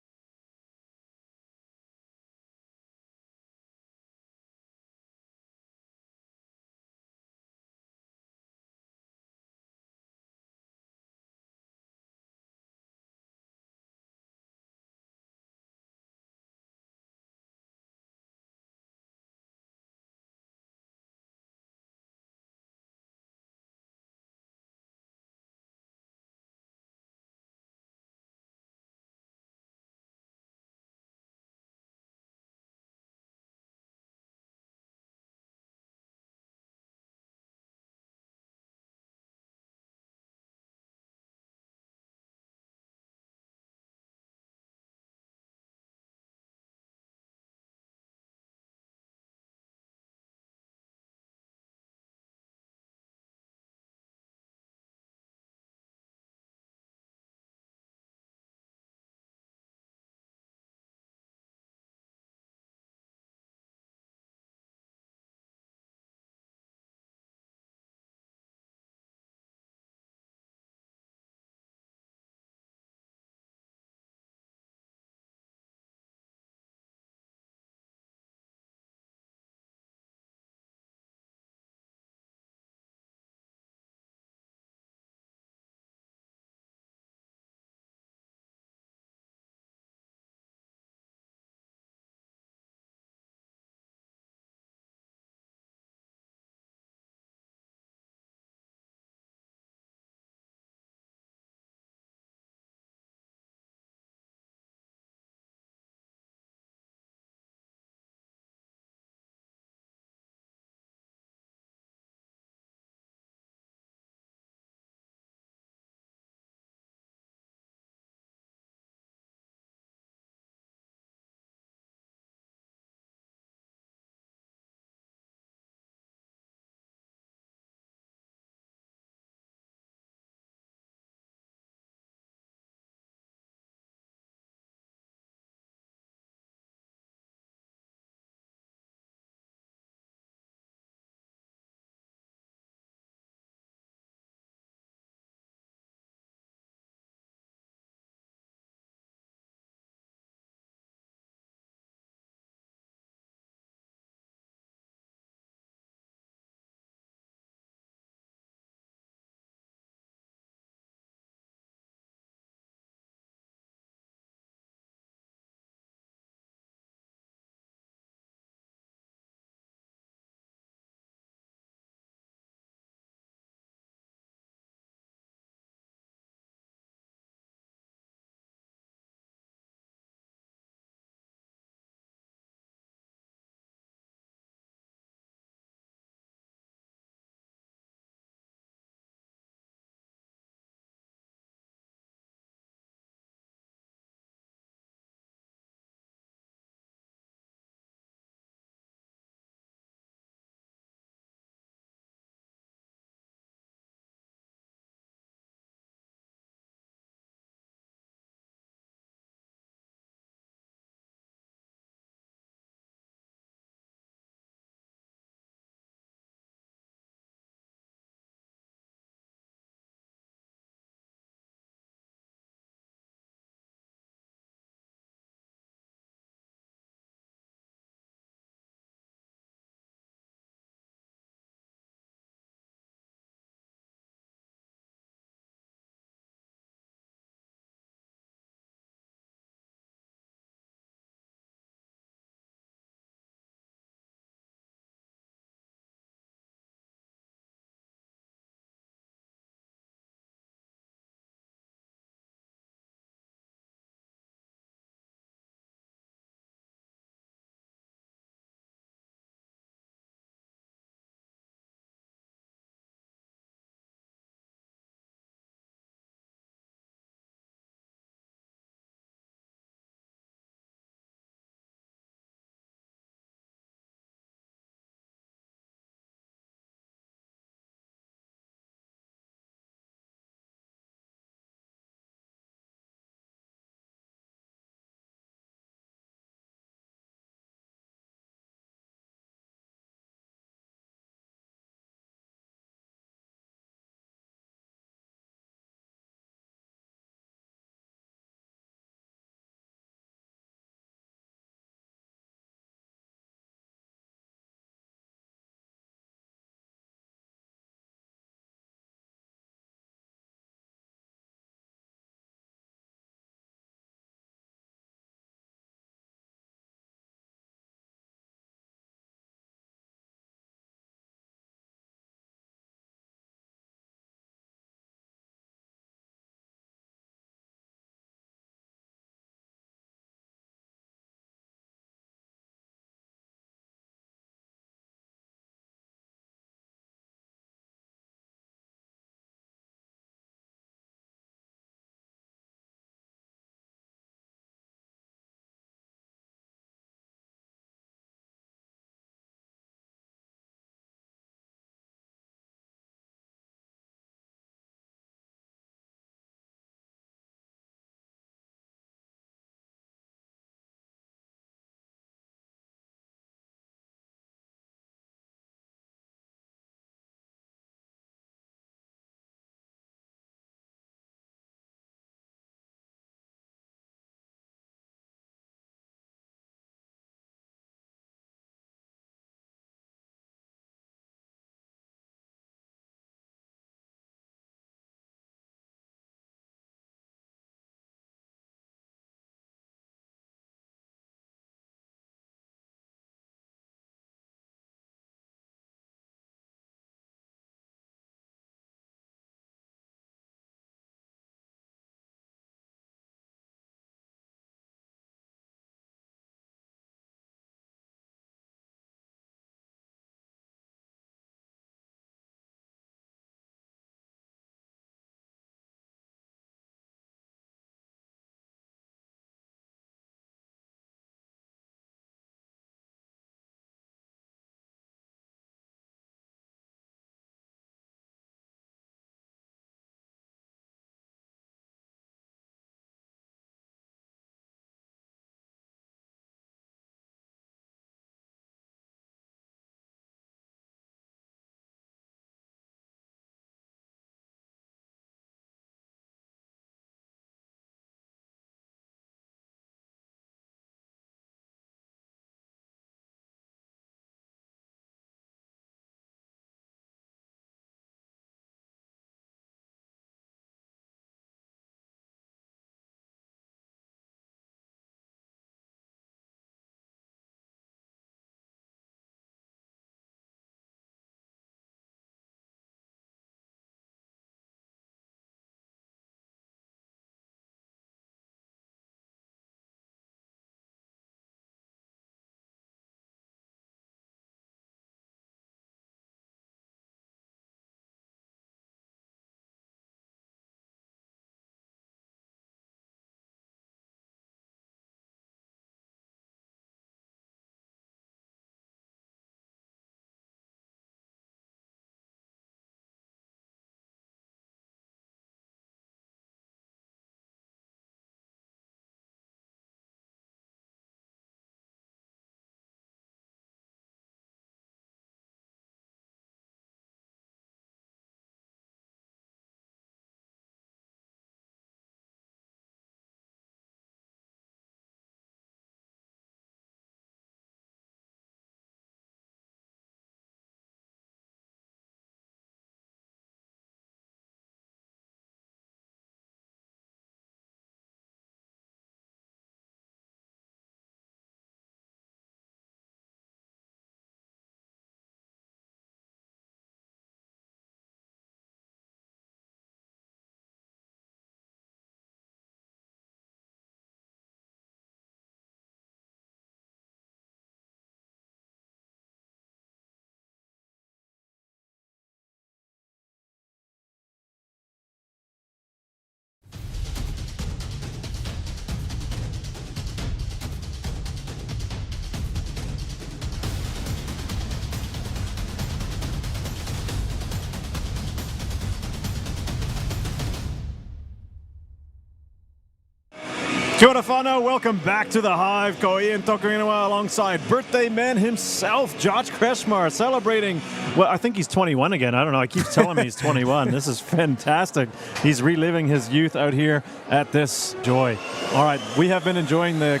Kia ora whanau, welcome back to the Hive. Ko Ian Tokuinawa alongside birthday man himself, Josh Kretschmar, celebrating, well, I think he's 21 again. I don't know, I keep telling me he's 21. This is fantastic. He's reliving his youth out here at this joy. All right, we have been enjoying the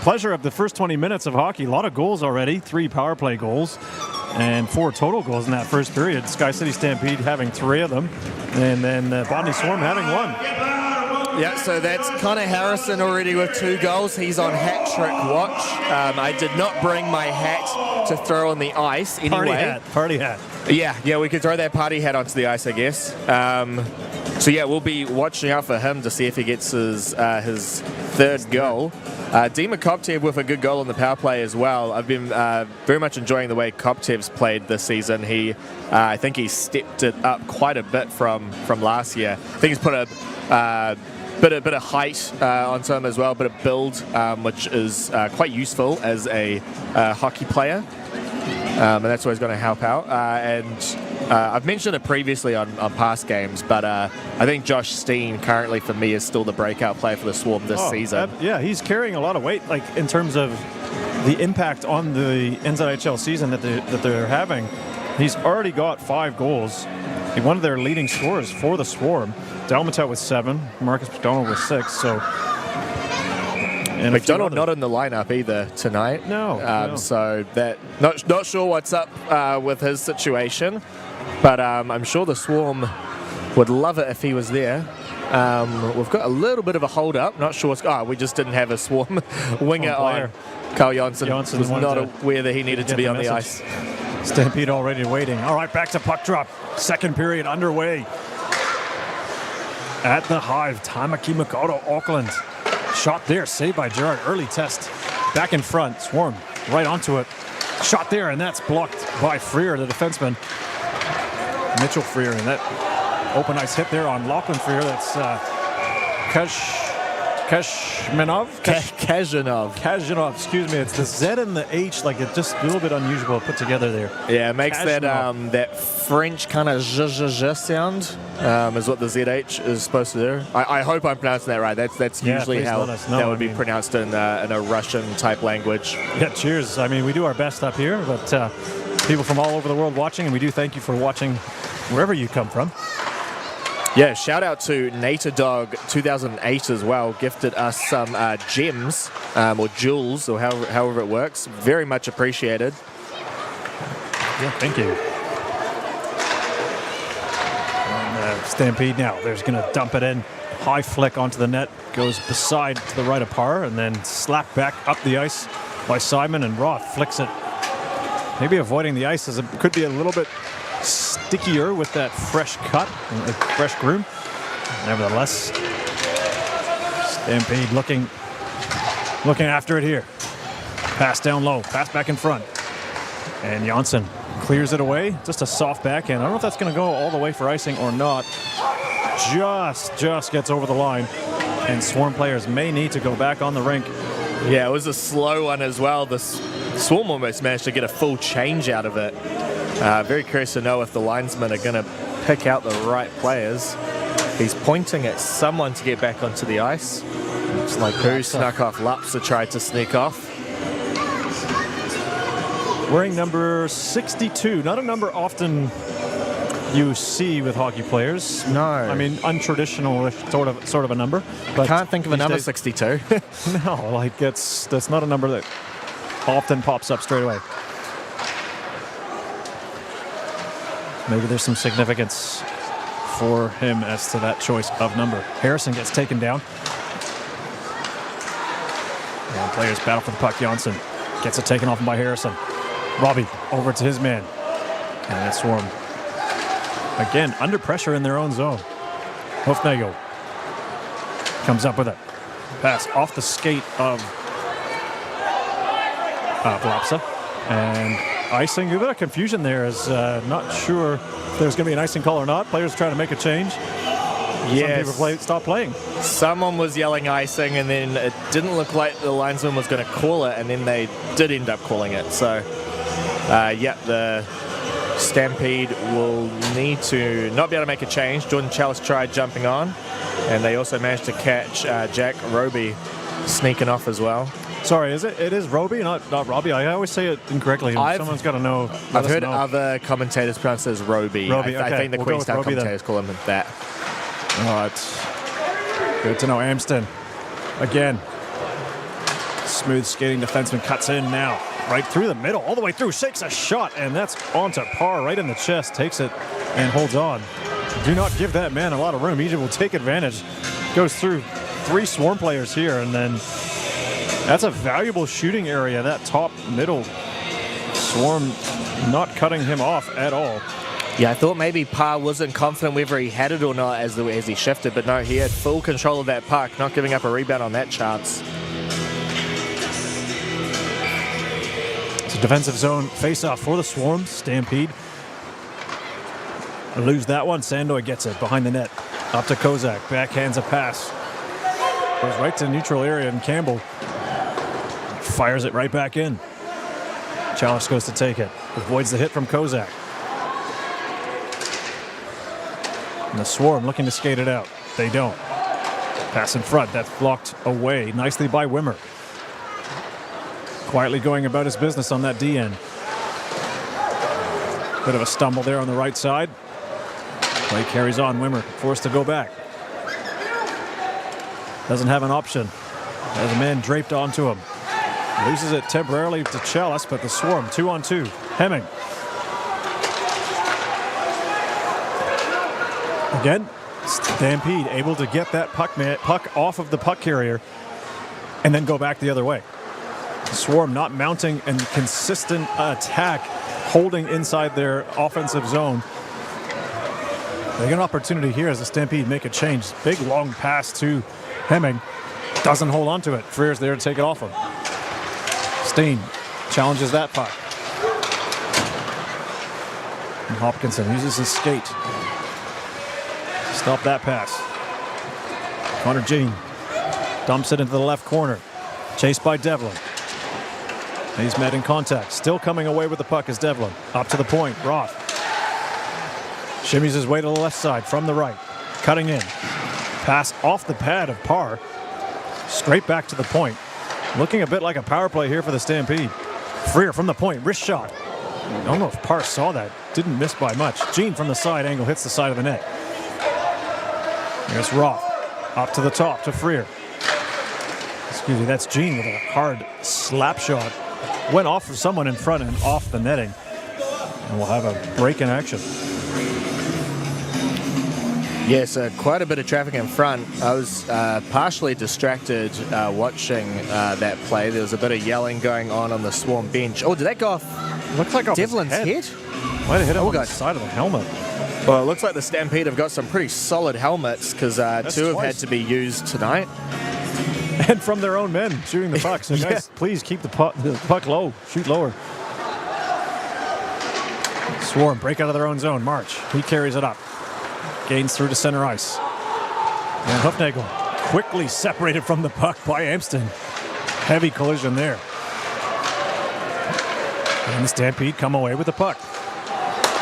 pleasure of the first 20 minutes of hockey. A lot of goals already, 3 power play goals and 4 total goals in that first period. SkyCity Stampede having 3 of them, and then Botany Swarm having 1. Yeah, so that's Connor Harrison already with 2 goals. He's on hat trick watch. I did not bring my hat to throw on the ice anyway. Party hat. Yeah, we could throw that party hat onto the ice, I guess. So yeah, we'll be watching out for him to see if he gets his 3rd goal. Dima Koptev with a good goal on the power play as well. I've been very much enjoying the way Koptev's played this season. I think he's stepped it up quite a bit from last year. I think he's put a bit of height onto him as well, a bit of build, which is quite useful as a hockey player. And that's always going to help out. I've mentioned it previously on past games, but I think Josh Steen currently for me is still the breakout player for the Swarm this season. Yeah, he's carrying a lot of weight, like in terms of the impact on the NZIHL season that they're having. He's already got 5 goals. He's one of their leading scorers for the Swarm. Dalmatel with 7, Marcus McDonald with 6. So, and McDonald not in the lineup either tonight. No. So that not sure what's up with his situation, but I'm sure the Swarm would love it if he was there. We've got a little bit of a hold up. Not sure what's. We just didn't have a Swarm winger on. Carl Janssen was not aware that he needed to be on the ice. Stampede already waiting. All right, back to puck drop. Second period underway. At the Hive, Tamaki Makoto, Auckland. Shot there, saved by Gerard. Early test. Back in front, Swarm right onto it. Shot there, and that's blocked by Freer, the defenseman. Mitchell Freer, and that open ice hit there on Lachlan Freer. That's Kazhanov, excuse me. It's the Z and the H, like it's just a little bit unusual put together there. Yeah, it makes that French kind of zh sound, is what the ZH is supposed to do. I hope I'm pronouncing that right. That's usually how that would be pronounced in a Russian type language. Yeah, cheers. I mean, we do our best up here, but people from all over the world watching, and we do thank you for watching wherever you come from. Yeah, shout out to Natadog 2008 as well. Gifted us some gems or jewels or however it works. Very much appreciated. Yeah, thank you. And, Stampede now. They're going to dump it in. High flick onto the net. Goes beside to the right of Parr and then slapped back up the ice by Simon, and Roth flicks it. Maybe avoiding the ice as it could be a little bit stickier with that fresh cut, fresh groom. Nevertheless, Stampede looking after it here. Pass down low, pass back in front. And Janssen clears it away. Just a soft backhand. I don't know if that's going to go all the way for icing or not. Just gets over the line. And Swarm players may need to go back on the rink. Yeah, it was a slow one as well. The Swarm almost managed to get a full change out of it. Very curious to know if the linesmen are going to pick out the right players. He's pointing at someone to get back onto the ice. Looks like who snuck off? Lapsa tried to sneak off. Wearing number 62. Not a number often you see with hockey players. No. I mean, untraditional sort of a number. But I can't think of another 62. No, like that's not a number that often pops up straight away. Maybe there's some significance for him as to that choice of number. Harrison gets taken down. And players battle for the puck. Janssen gets it taken off him by Harrison. Robbie over to his man. And that's Swarm. Again, under pressure in their own zone. Hofnagel comes up with it. Pass off the skate of Lapsa. And icing, a bit of confusion there, is not sure if there's going to be an icing call or not. Players trying to make a change. Yes. Some people stop playing. Someone was yelling icing, and then it didn't look like the linesman was going to call it, and then they did end up calling it. So, the Stampede will need to not be able to make a change. Jordan Chalice tried jumping on, and they also managed to catch Jack Roby sneaking off as well. Sorry, it is Roby, not Robbie? I always say it incorrectly. Someone's got to know. I've heard other commentators pronounce it as Roby. Roby, I think the we'll Queenstown commentators call him that. Oh, it's good to know. Amston, again. Smooth skating defenseman cuts in now. Right through the middle, all the way through, shakes a shot, and that's onto Parr, right in the chest, takes it and holds on. Do not give that man a lot of room. Egypt will take advantage. Goes through 3 Swarm players here, and then that's a valuable shooting area, that top middle. Swarm not cutting him off at all. Yeah, I thought maybe Parr wasn't confident whether he had it or not as he shifted, but no, he had full control of that puck, not giving up a rebound on that chance. It's a defensive zone face-off for the Swarm. Stampede lose that one. Sandoy gets it behind the net. Up to Kozak. Backhands a pass. Goes right to the neutral area, and Campbell fires it right back in. Chalice goes to take it. Avoids the hit from Kozak. And the Swarm looking to skate it out. They don't. Pass in front. That's blocked away nicely by Wimmer. Quietly going about his business on that D end. Bit of a stumble there on the right side. Play carries on. Wimmer forced to go back. Doesn't have an option. There's a man draped onto him. Loses it temporarily to Chalice, but the Swarm 2-on-2. Hemming. Again, Stampede able to get that puck off of the puck carrier and then go back the other way. Swarm not mounting and consistent attack, holding inside their offensive zone. They get an opportunity here as the Stampede make a change. Big long pass to Hemming. Doesn't hold on to it. Freer's there to take it off him. Steen challenges that puck. And Hopkinson uses his skate. Stop that pass. Connor Jean dumps it into the left corner. Chased by Devlin. He's met in contact. Still coming away with the puck is Devlin. Up to the point. Roth shimmies his way to the left side from the right. Cutting in. Pass off the pad of Parr. Straight back to the point. Looking a bit like a power play here for the Stampede. Freer from the point. Wrist shot. I don't know if Parr saw that. Didn't miss by much. Jean from the side angle hits the side of the net. Here's Roth. Up to the top to Freer. Excuse me, that's Jean with a hard slap shot. Went off of someone in front and off the netting. And we'll have a break in action. Yes, quite a bit of traffic in front. I was partially distracted watching that play. There was a bit of yelling going on the Swarm bench. Oh, did that go off? Looks like off Devlin's head? Might have hit him on the side of the helmet. Well, it looks like the Stampede have got some pretty solid helmets because 2 have had to be used tonight. And from their own men shooting the puck. So guys, please keep the puck low. Shoot lower. Swarm break out of their own zone. March. He carries it up. Gains through to center ice. And Hoofnagel quickly separated from the puck by Amston. Heavy collision there. And the Stampede come away with the puck.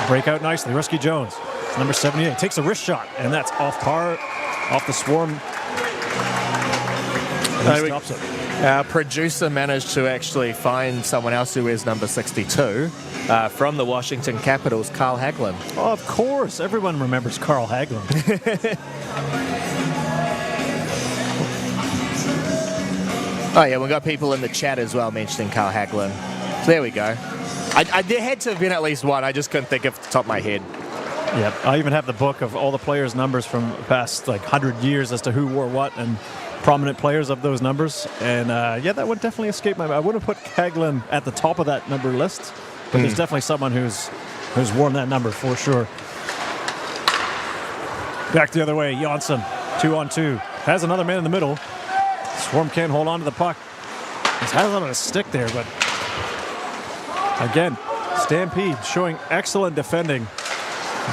Break out nicely. Rusky Jones, number 78, takes a wrist shot. And that's off Parr, off the Swarm. Stops it. Our producer managed to actually find someone else who wears number 62 from the Washington Capitals, Carl Hagelin. Oh, of course. Everyone remembers Carl Hagelin. Oh, yeah, we've got people in the chat as well mentioning Carl Hagelin. So there we go. There had to have been at least one. I just couldn't think of the top of my head. Yeah, I even have the book of all the players' numbers from the past 100 years as to who wore what and prominent players of those numbers. And yeah, that would definitely escape my mind. I wouldn't put Hagelin at the top of that number list, but there's definitely someone who's worn that number for sure. Back the other way, Janssen, 2-on-2. Has another man in the middle. Swarm can't hold on to the puck. He's has on a stick there, but again, Stampede showing excellent defending,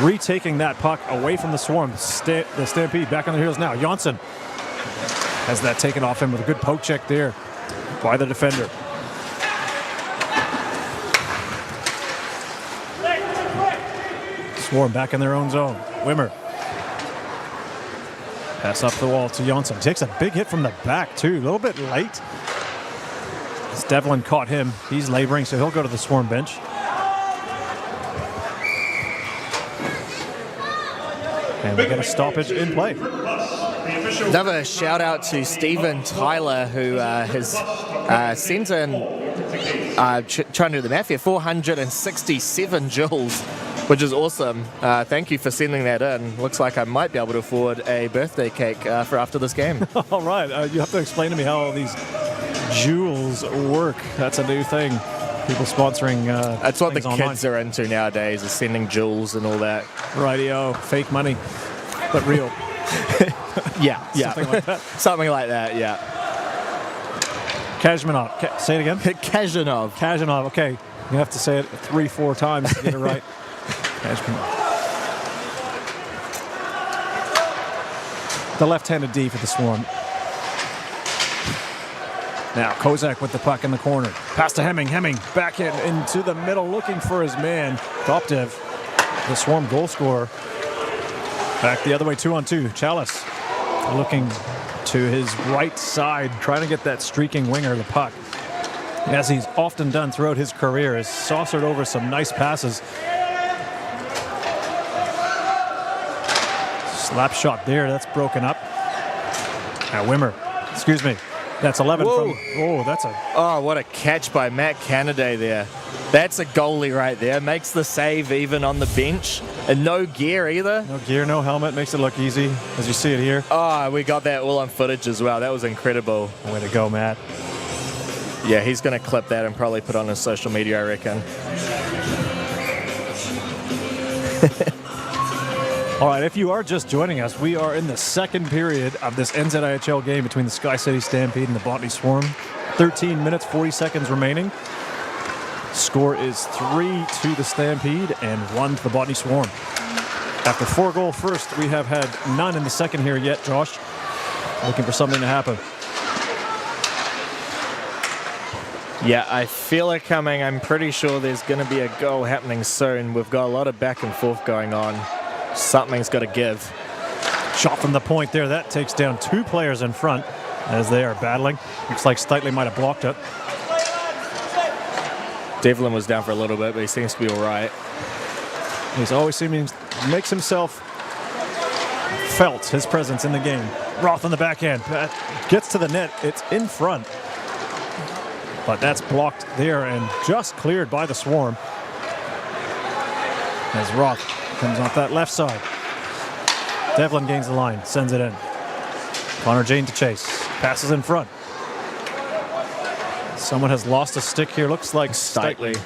retaking that puck away from the Swarm. The Stampede back on their heels now. Janssen has that taken off him with a good poke check there by the defender. Swarm back in their own zone. Wimmer Pass up the wall to Jonsson. Takes a big hit from the back, too. A little bit late. As Devlin caught him. He's laboring, so he'll go to the Swarm bench. And we get a stoppage in play. Another shout out to Stephen Tyler, who has sent in, trying to do the math here, 467 joules, which is awesome. Thank you for sending that in. Looks like I might be able to afford a birthday cake for after this game. All right. You have to explain to me how all these joules work. That's a new thing. People sponsoring That's what the online. kids are into nowadays, is sending joules and all that. Rightio. Fake money, but real. Yeah. Something like that. Something like that, yeah. Kazmanov. Say it again. Kazhanov. Kazhanov. Okay. You have to say it 3-4 times to get it right. Kazmanov. The left-handed D for the Swarm. Now Kozak with the puck in the corner. Pass to Hemming. Hemming back into the middle, looking for his man. Koptev, the Swarm goal scorer. Back the other way, 2-on-2. Chalice looking to his right side, trying to get that streaking winger the puck. As he's often done throughout his career, has saucered over some nice passes. Slap shot there, that's broken up. Now Wimmer, excuse me. That's 11 Whoa. from... Oh, that's a... Oh, what a catch by Matt Canada there. That's a goalie right there. Makes the save even on the bench. And no gear either. No gear, no helmet. Makes it look easy, as you see it here. Oh, we got that all on footage as well. That was incredible. Way to go, Matt. Yeah, he's going to clip that and probably put on his social media, I reckon. All right, if you are just joining us, we are in the second period of this NZIHL game between the SkyCity Stampede and the Botany Swarm. 13 minutes, 40 seconds remaining. Score is 3 to the Stampede and 1 to the Botany Swarm. After 4-goal first, we have had none in the second here yet, Josh. Looking for something to happen. Yeah, I feel it coming. I'm pretty sure there's going to be a goal happening soon. We've got a lot of back and forth going on. Something's got to give. Shot from the point there. That takes down 2 players in front as they are battling. Looks like Steitley might have blocked it. Devlin was down for a little bit, but he seems to be all right. He's always seeming makes himself felt, his presence in the game. Roth on the backhand. Gets to the net. It's in front. But that's blocked there and just cleared by the Swarm. As Roth comes off that left side. Devlin gains the line, sends it in. Connor Jane to chase. Passes in front. Someone has lost a stick here. Looks like Steitley.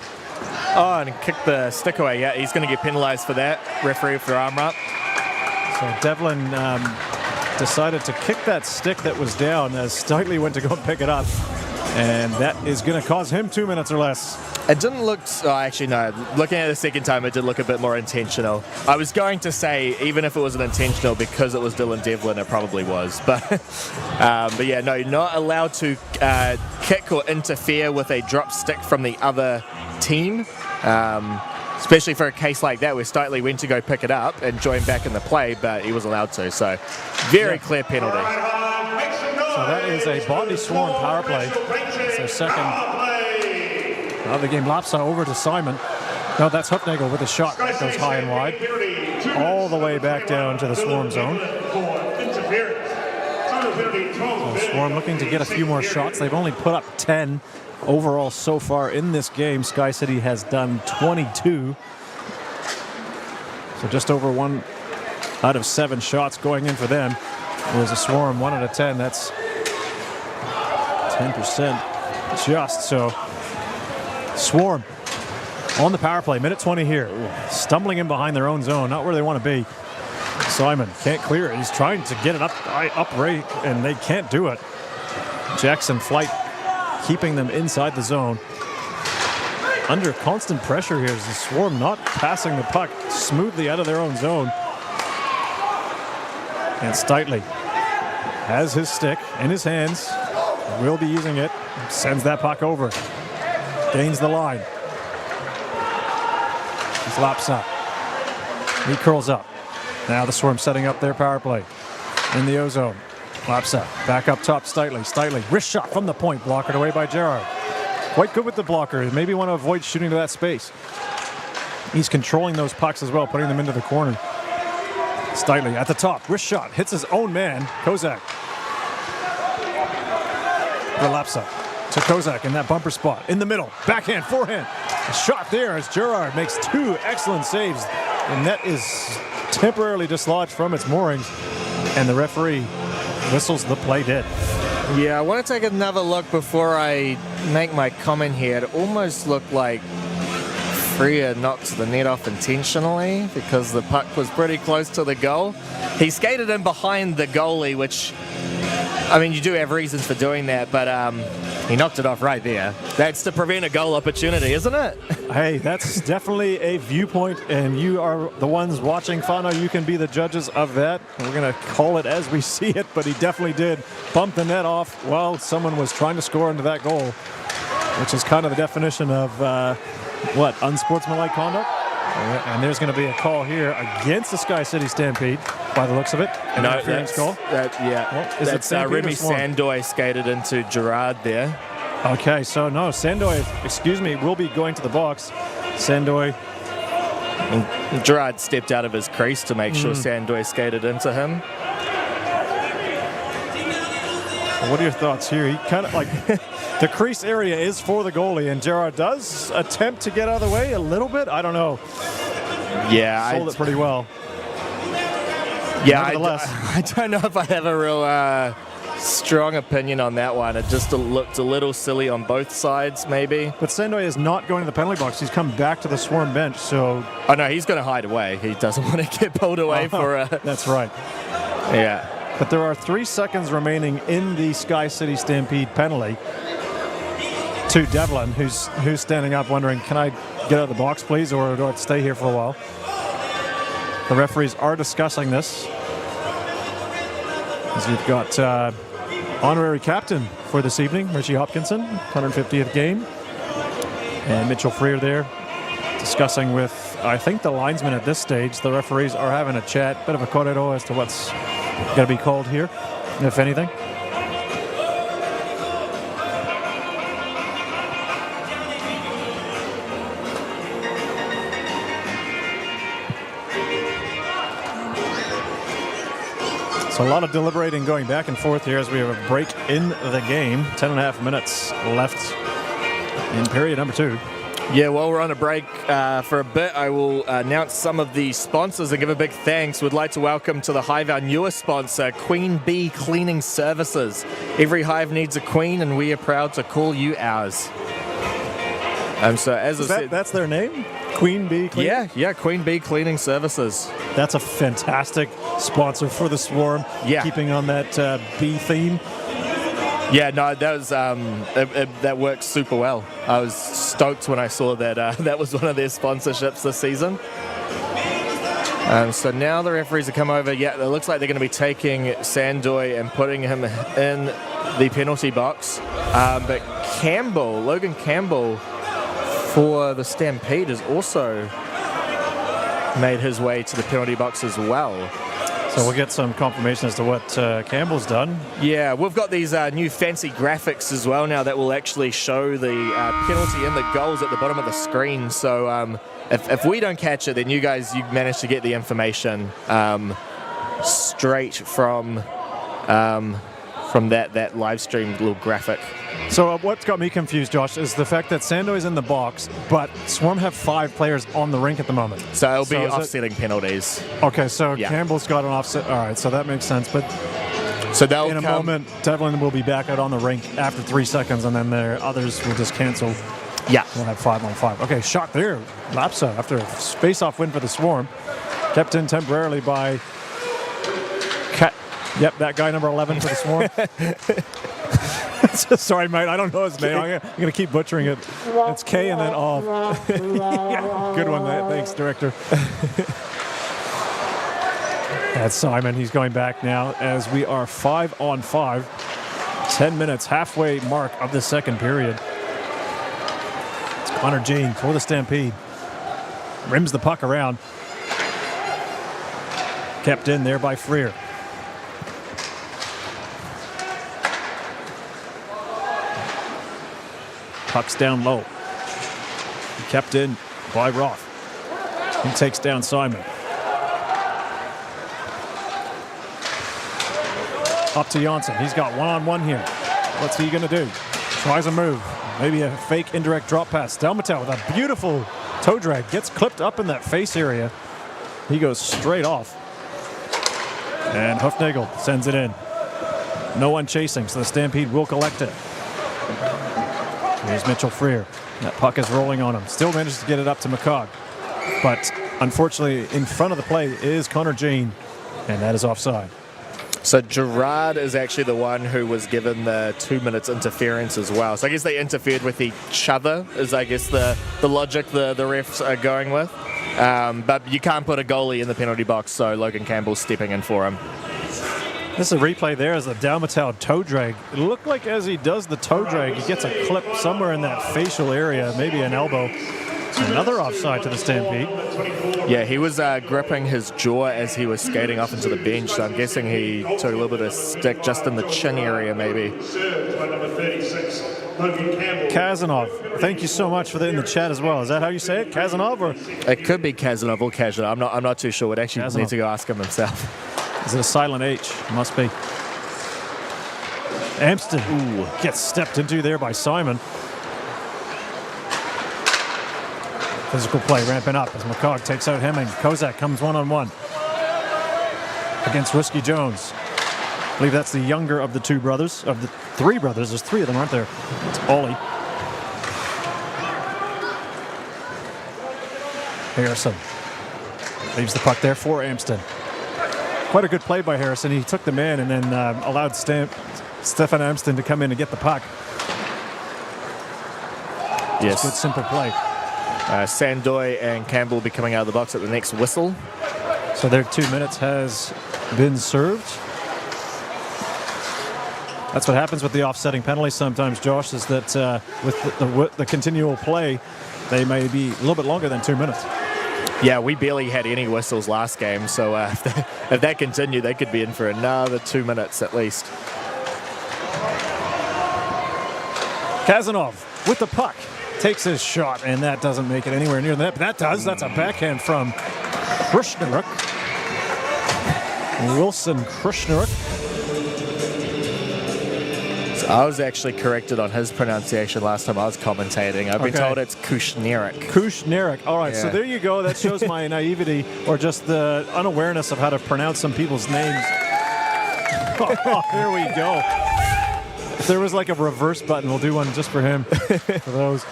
Oh, and kicked the stick away. Yeah, he's going to get penalised for that. Referee for arm up. So Devlin decided to kick that stick that was down as Steitley went to go and pick it up. And that is going to cause him 2 minutes or less. It didn't look... Oh, actually, no. Looking at it the second time, it did look a bit more intentional. I was going to say, even if it wasn't intentional, because it was Dylan Devlin, it probably was. But yeah, no, you're not allowed to kick or interfere with a drop stick from the other team. Especially for a case like that where Steitley went to go pick it up and join back in the play, but he was allowed to. So, very clear penalty. So that is a Botany Swarm power play. It's their second of the game. Lapsa over to Simon. No, that's Hupnagel with a shot that goes high and wide. All the way back down to the Swarm zone. So Swarm looking to get a few more shots. They've only put up 10 overall so far in this game. SkyCity has done 22. So just over 1 out of 7 shots going in for them. Whereas a Swarm 1 out of 10, that's 10% just. So Swarm on the power play, minute 20 here. Stumbling in behind their own zone, not where they want to be. Simon can't clear it. He's trying to get it up right, and they can't do it. Jackson Flight keeping them inside the zone. Under constant pressure here is the Swarm not passing the puck smoothly out of their own zone. And Steitley has his stick in his hands, will be using it, sends that puck over, gains the line. He laps up, he curls up. Now the Swarm setting up their power play. in the O-zone. Lapsa back up top, Stightly, wrist shot from the point, blockered away by Gerard. Quite good with the blocker. Maybe want to avoid shooting to that space. He's controlling those pucks as well, putting them into the corner. Stightly at the top, wrist shot, hits his own man, Kozak. Lapsa to Kozak in that bumper spot, in the middle, backhand, forehand. A shot there as Gerard makes 2 excellent saves. The net is temporarily dislodged from its moorings, and the referee whistles the play dead. Yeah, I want to take another look before I make my comment here. It almost looked like Freer knocked the net off intentionally because the puck was pretty close to the goal. He skated in behind the goalie, which, I mean, you do have reasons for doing that, but he knocked it off right there. That's to prevent a goal opportunity, isn't it? Hey, that's definitely a viewpoint, and you are the ones watching. Fano, you can be the judges of that. We're going to call it as we see it, but he definitely did bump the net off while someone was trying to score into that goal, which is kind of the definition of, unsportsmanlike conduct? And there's going to be a call here against the SkyCity Stampede, by the looks of it. An interference call. That's Remy Sandoy skated into Gerard there. Okay, so no, Sandoy, will be going to the box. Sandoy. And Gerard stepped out of his crease to make sure Sandoy skated into him. What are your thoughts here? He kind of like the crease area is for the goalie, and Gerard does attempt to get out of the way a little bit. I don't know. Yeah, sold it pretty well. Yeah, I don't know if I have a real strong opinion on that one. It just looked a little silly on both sides, maybe. But Sandoy is not going to the penalty box. He's come back to the Swarm bench, so... Oh, no, he's going to hide away. He doesn't want to get pulled away for a... That's right. Yeah. But there are 3 seconds remaining in the SkyCity Stampede penalty to Devlin, who's standing up wondering, can I get out of the box, please, or do I have to stay here for a while? The referees are discussing this. As you've got honorary captain for this evening, Richie Hopkinson, 150th game. And Mitchell Freer there discussing with, I think, the linesman at this stage. The referees are having a chat, bit of a corridor as to what's going to be called here, if anything. So a lot of deliberating going back and forth here as we have a break in the game. 10.5 minutes left in period number 2. Yeah, while we're on a break for a bit, I will announce some of the sponsors and give a big thanks. We'd like to welcome to the Hive our newest sponsor, Queen Bee Cleaning Services. Every hive needs a queen, and we are proud to call you ours. So as I said, that's their name? Queen Bee Cleaning? Yeah, Queen Bee Cleaning Services. That's a fantastic sponsor for the Swarm. Yeah. Keeping on that bee theme. Yeah, no, that was that worked super well. I was stoked when I saw that that was one of their sponsorships this season. So now the referees have come over. Yeah, it looks like they're going to be taking Sandoy and putting him in the penalty box. But Logan Campbell for the Stampede has also made his way to the penalty box as well. So we'll get some confirmation as to what Campbell's done. Yeah, we've got these new fancy graphics as well now that will actually show the penalty and the goals at the bottom of the screen. So if we don't catch it, then you managed to get the information straight from that live stream little graphic. So what's got me confused, Josh, is the fact that Sandoy's in the box, but Swarm have 5 players on the rink at the moment. So it'll be offsetting penalties. Okay, so yeah. Campbell's got an offset. All right, so that makes sense. But so in a moment, Devlin will be back out on the rink after 3 seconds, and then the others will just cancel. Yeah. We'll have 5-on-5. Okay, shot there. Lapsa after a face-off win for the Swarm. Kept in temporarily by Yep, that guy number 11 for the Swarm. Sorry, mate, I don't know his name. I'm going to keep butchering it. It's K and then off. Good one, thanks, director. That's Simon. He's going back now as we are 5-on-5. 10 minutes, halfway mark of the second period. It's Connor Jean for the Stampede. Rims the puck around. Kept in there by Freer. Puck's down low. Kept in by Roth. He takes down Simon. Up to Janssen. He's got one-on-one here. What's he going to do? Tries a move. Maybe a fake indirect drop pass. Delmatel with a beautiful toe drag. Gets clipped up in that face area. He goes straight off. And Hufnagel sends it in. No one chasing, so the Stampede will collect it. Here's Mitchell Freer. That puck is rolling on him. Still manages to get it up to McCog. But unfortunately, in front of the play is Connor Jean, and that is offside. So Gerard is actually the one who was given the 2 minutes interference as well. So I guess they interfered with each other, is I guess the logic the refs are going with. But you can't put a goalie in the penalty box, so Logan Campbell's stepping in for him. This is a replay there as the Dalmatau toe drag. It looked like as he does the toe drag, he gets a clip somewhere in that facial area, maybe an elbow. Another offside to the Stampede. Yeah, he was gripping his jaw as he was skating off into the bench, so I'm guessing he took a little bit of stick just in the chin area, maybe. Kazanov, thank you so much for that in the chat as well. Is that how you say it, Kazanov? Or? It could be Kazanov or Kazanov. I'm not too sure. We'd actually need to go ask him himself. Is it a silent H? Must be. Amston gets stepped into there by Simon. Physical play ramping up as McCog takes out Hemming. Kozak comes one-on-one against Whiskey Jones. I believe that's the younger of the two brothers, of the three brothers. There's three of them, aren't there? It's Ollie. Harrison leaves the puck there for Amston. Quite a good play by Harrison. He took the man and then allowed Stefan Amston to come in and get the puck. Yes. Good simple play. Sandoy and Campbell will be coming out of the box at the next whistle. So their 2 minutes has been served. That's what happens with the offsetting penalties sometimes, Josh, is that with the continual play, they may be a little bit longer than 2 minutes. Yeah, we barely had any whistles last game, so if that continued, they could be in for another 2 minutes at least. Kazanov with the puck. Takes his shot, and that doesn't make it anywhere near that. But that does. That's a backhand from Krishneruk. Wilson Krishneruk. So I was actually corrected on his pronunciation last time I was commentating. I've been told it's Kushneruk. Kushneruk. All right, so there you go. That shows my naivety or just the unawareness of how to pronounce some people's names. Oh, here we go. If there was like a reverse button, we'll do one just for him. For those.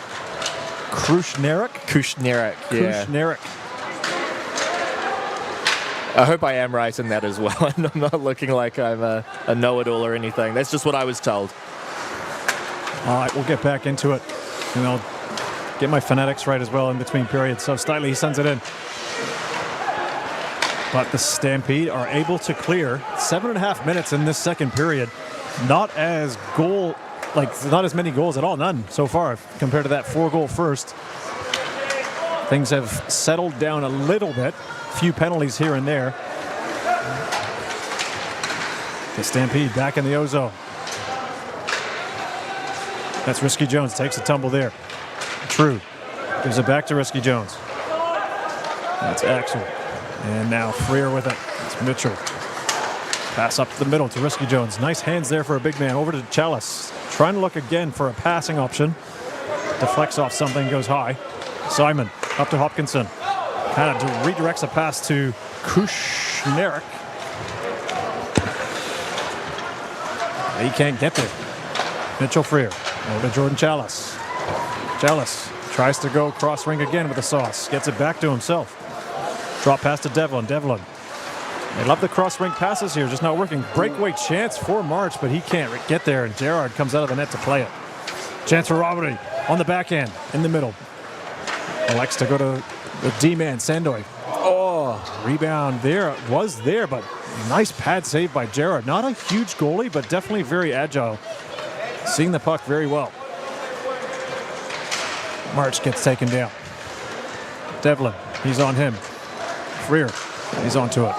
Kushneruk? Kushneruk, yeah. Kushneruk. I hope I am right in that as well. And I'm not looking like I'm a know-it-all or anything. That's just what I was told. All right, we'll get back into it. And I'll get my phonetics right as well in between periods. So Stiley, he sends it in. But the Stampede are able to clear 7.5 minutes in this second period. Not as many goals at all, none so far compared to that 4-goal first. Things have settled down a little bit. Few penalties here and there. The Stampede back in the O-zone. That's Risky Jones, takes a tumble there. True, gives it back to Risky Jones. That's Axel. And now Freer with it. It's Mitchell. Pass up the middle to Risky Jones. Nice hands there for a big man. Over to Chalice. Trying to look again for a passing option. Deflects off something, goes high. Simon up to Hopkinson. Kind of redirects a pass to Kushneruk. He can't get there. Mitchell Freer. Over to Jordan Chalice. Chalice tries to go cross ring again with the sauce. Gets it back to himself. Drop pass to Devlin. Devlin. They love the cross-ring passes here, just not working. Breakaway chance for March, but he can't get there, and Gerard comes out of the net to play it. Chance for Robert on the backhand, in the middle. Elects to go to the D-man, Sandoy. Oh, rebound there. Was there, but nice pad save by Gerard. Not a huge goalie, but definitely very agile. Seeing the puck very well. March gets taken down. Devlin, he's on him. Freer, he's onto it.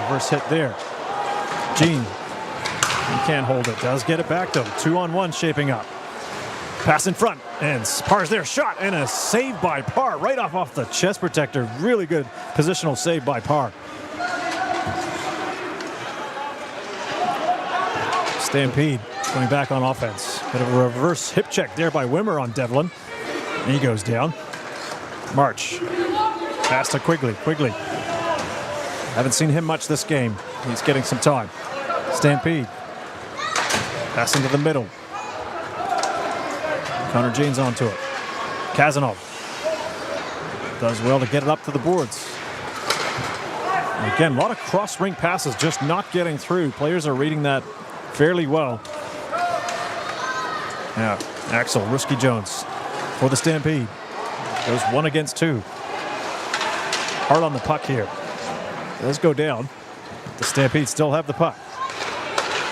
Reverse hit there. Jean, he can't hold it. Does get it back though. 2-on-1 shaping up. Pass in front, and Parr's there. Shot, and a save by Parr right off the chest protector. Really good positional save by Parr. Stampede going back on offense. Bit of a reverse hip check there by Wimmer on Devlin. He goes down. March. Pass to Quigley. Quigley. Haven't seen him much this game. He's getting some time. Stampede. Pass into the middle. Connor James onto it. Kazanov does well to get it up to the boards. And again, a lot of cross-ring passes just not getting through. Players are reading that fairly well. Now, Axel Ruski-Jones for the Stampede. Goes 1 against 2. Hard on the puck here. Does go down. The Stampede still have the puck.